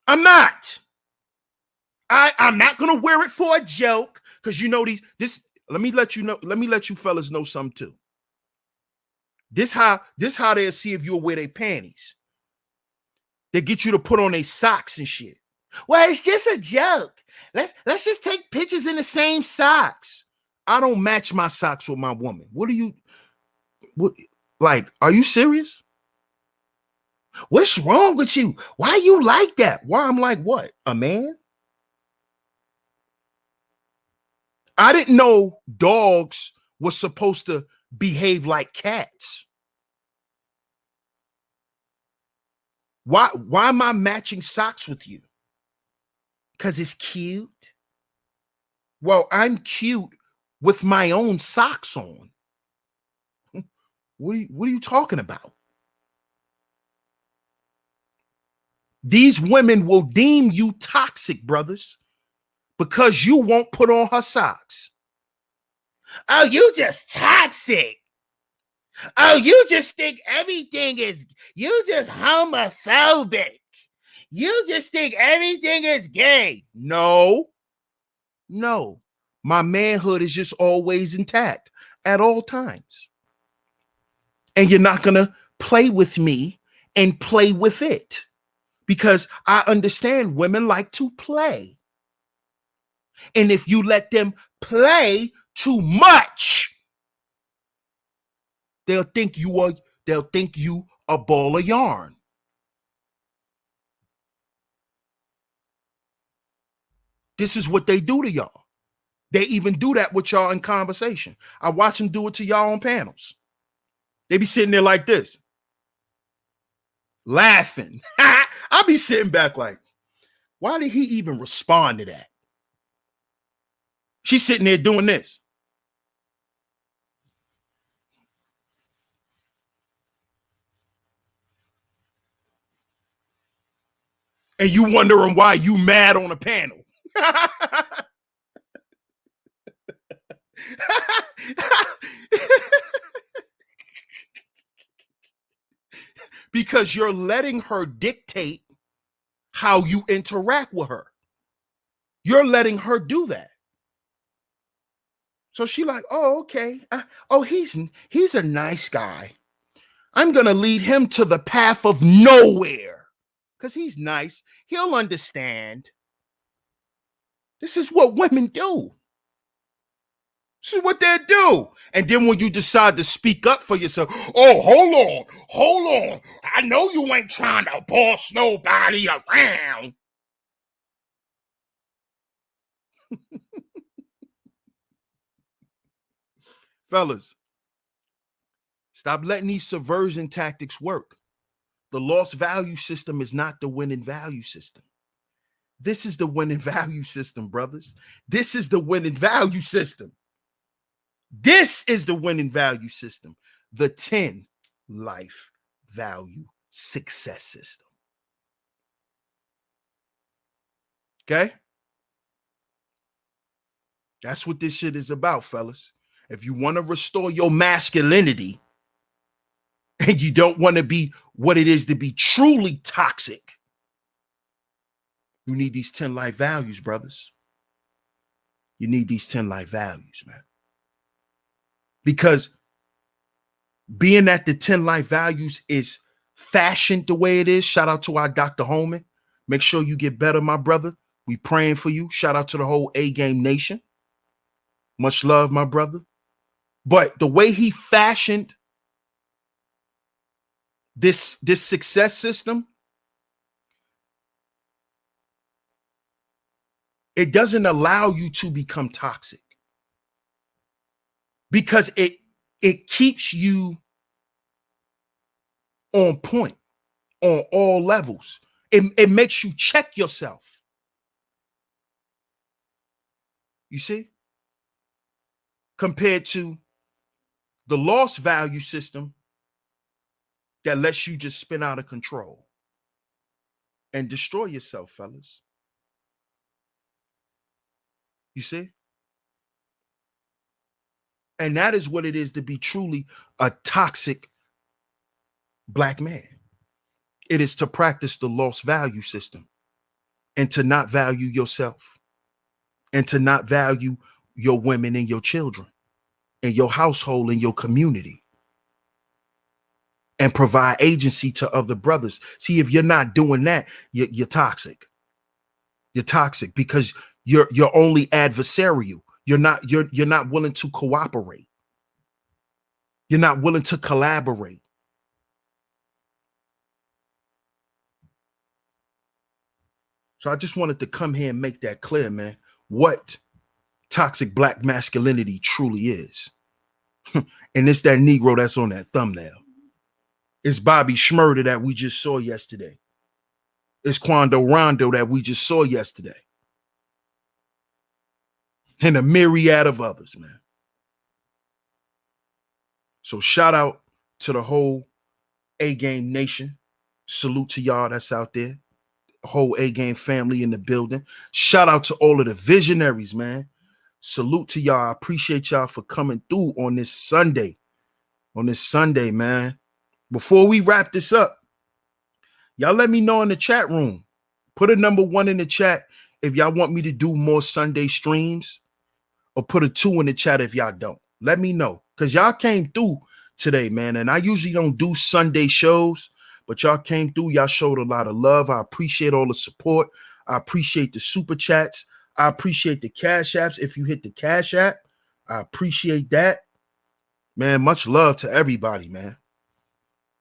I'm not. I'm not gonna wear it for a joke, because let me let you fellas know something too. This how they'll see if you'll wear their panties. They get you to put on their socks and shit. Well, it's just a joke. Let's just take pictures in the same socks. I don't match my socks with my woman. Are you serious? What's wrong with you? Why you like that? Why I'm like what? A man? I didn't know dogs were supposed to behave like cats. Why am I matching socks with you? Because it's cute? Well, I'm cute with my own socks on. What are you talking about? These women will deem you toxic, brothers, because you won't put on her socks. Oh, you just toxic. Oh, you just think everything is, you just homophobic. You just think everything is gay. No. My manhood is just always intact at all times. And you're not going to play with me and play with it, because I understand women like to play. And if you let them play too much, they'll think you a ball of yarn. This is what they do to y'all. They even do that with y'all in conversation. I watch them do it to y'all on panels. They be sitting there like this, laughing. I'll be sitting back like, why did he even respond to that? She's sitting there doing this. And you wondering why you mad on a panel. Because you're letting her dictate how you interact with her. You're letting her do that. So she like, oh, okay. He's a nice guy. I'm going to lead him to the path of nowhere because he's nice. He'll understand. This is what women do. This is what they do. And then when you decide to speak up for yourself, oh, hold on. I know you ain't trying to boss nobody around. Fellas, stop letting these subversion tactics work. The lost value system is not the winning value system. This is the winning value system, brothers. This is the winning value system. This is the winning value system. The 10 life value success system. Okay? That's what this shit is about, fellas. If you want to restore your masculinity and you don't want to be what it is to be truly toxic, you need these 10 life values, brothers. You need these 10 life values, man. Because being that the 10 life values is fashioned the way it is, shout out to our Dr. Holman. Make sure you get better, my brother. We praying for you. Shout out to the whole A-Game Nation. Much love, my brother. But the way he fashioned this success system, it doesn't allow you to become toxic because it keeps you on point on all levels. It makes you check yourself. You see? Compared to the lost value system that lets you just spin out of control and destroy yourself, fellas. You see? And that is what it is to be truly a toxic black man. It is to practice the lost value system and to not value yourself and to not value your women and your children and your household and your community and provide agency to other brothers. See, if you're not doing that, you're toxic. You're toxic because you're only adversarial. You're not willing to cooperate. You're not willing to collaborate. So I just wanted to come here and make that clear, man, what toxic black masculinity truly is. And it's that Negro that's on that thumbnail. It's Bobby Schmurder that we just saw yesterday. It's Quando Rondo that we just saw yesterday. And a myriad of others, man. So shout out to the whole A-Game Nation. Salute to y'all that's out there. Whole A-Game family in the building. Shout out to all of the visionaries, man. Salute to y'all. I appreciate y'all for coming through on this Sunday. On this Sunday, man. Before we wrap this up, y'all let me know in the chat room. Put a number 1 in the chat if y'all want me to do more Sunday streams, or put a 2 in the chat if y'all don't. Let me know, because y'all came through today, man. And I usually don't do Sunday shows, but y'all came through. Y'all showed a lot of love. I appreciate all the support. I appreciate the super chats. I appreciate the cash apps. If you hit the cash app, I appreciate that. Man, much love to everybody, man.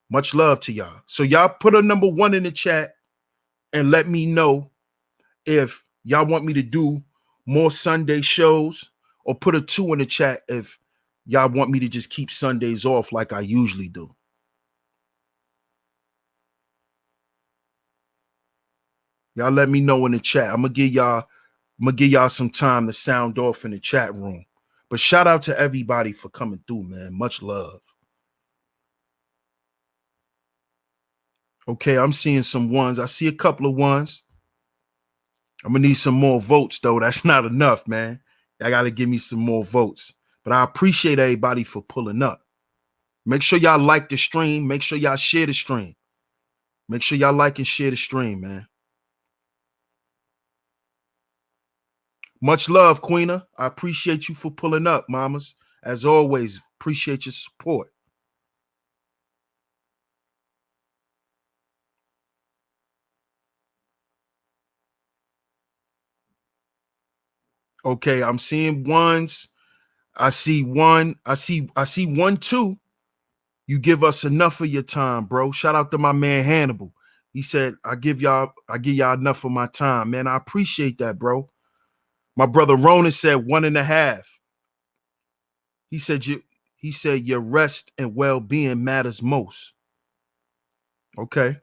Much love to y'all. So y'all put a number 1 in the chat and let me know if y'all want me to do more Sunday shows, or put a 2 in the chat if y'all want me to just keep Sundays off like I usually do. Y'all let me know in the chat. I'm gonna give y'all some time to sound off in the chat room. But shout out to everybody for coming through, man. Much love. Okay, I'm seeing some ones. I see a couple of ones. I'm gonna need some more votes, though. That's not enough, man. Y'all gotta give me some more votes. But I appreciate everybody for pulling up. Make sure y'all like the stream. Make sure y'all share the stream. Make sure y'all like and share the stream, man. Much love, Queena. I appreciate you for pulling up, mamas. As always, appreciate your support. Okay, I'm seeing ones. I see one. I see 1, 2. You give us enough of your time, bro. Shout out to my man Hannibal. He said, I give y'all enough of my time, man. I appreciate that, bro. My brother Ronan said 1.5. He said your rest and well-being matters most. Okay.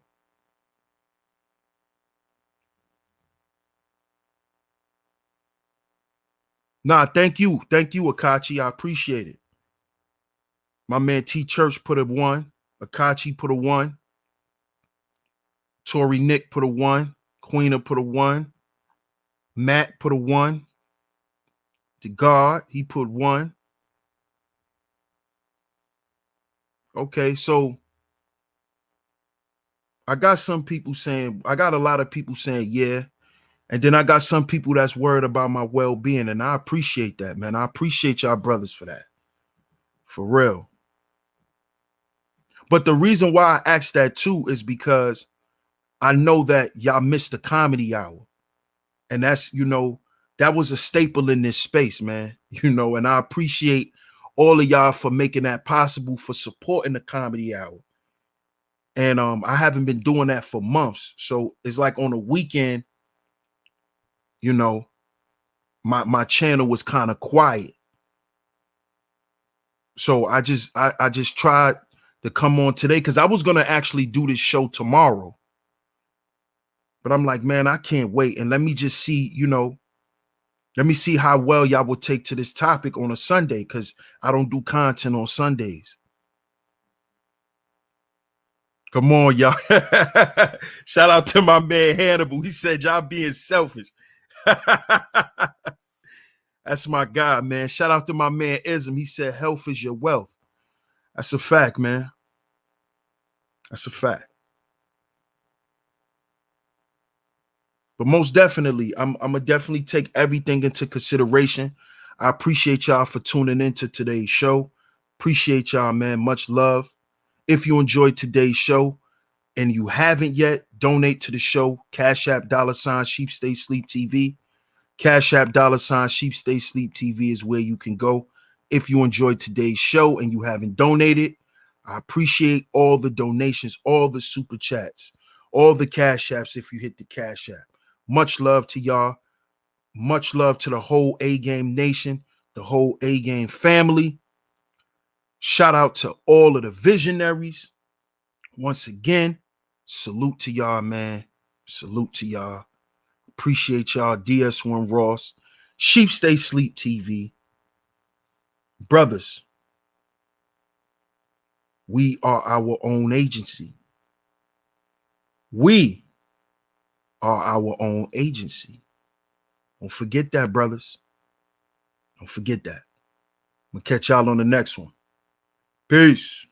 Nah, thank you. Thank you, Akachi. I appreciate it. My man T Church put a 1. Akachi put a 1. Tori Nick put a 1. Queena put a 1. Matt put a 1. The God, he put 1. Okay, so I got a lot of people saying, yeah. And then I got some people that's worried about my well-being. And I appreciate that, man. I appreciate y'all brothers for that. For real. But the reason why I asked that too is because I know that y'all missed the comedy hour. And that's, that was a staple in this space, man. And I appreciate all of y'all for making that possible, for supporting the comedy hour. And I haven't been doing that for months. So it's like on a weekend, my channel was kind of quiet. So I just tried to come on today because I was going to actually do this show tomorrow. But I'm like, man, I can't wait. And let me just see, let me see how well y'all will take to this topic on a Sunday, because I don't do content on Sundays. Come on, y'all. Shout out to my man Hannibal. He said y'all being selfish. That's my guy, man. Shout out to my man Ism. He said health is your wealth. That's a fact, man. That's a fact. But most definitely, I'm gonna definitely take everything into consideration. I appreciate y'all for tuning into today's show. Appreciate y'all, man. Much love. If you enjoyed today's show and you haven't yet, donate to the show. Cash App $SheepStaySleepTV. Cash App $SheepStaySleepTV is where you can go. If you enjoyed today's show and you haven't donated, I appreciate all the donations, all the super chats, all the Cash Apps if you hit the Cash App. Much love to y'all. Much love to the whole A-Game Nation, the whole A-Game family. Shout out to all of the visionaries. Once again, salute to y'all, man. Salute to y'all. Appreciate y'all. DS1 Ross, Sheep Stay Sleep TV. Brothers, we are our own agency. We are our own agency. Don't forget that, brothers. Don't forget that. I'm going to catch y'all on the next one. Peace.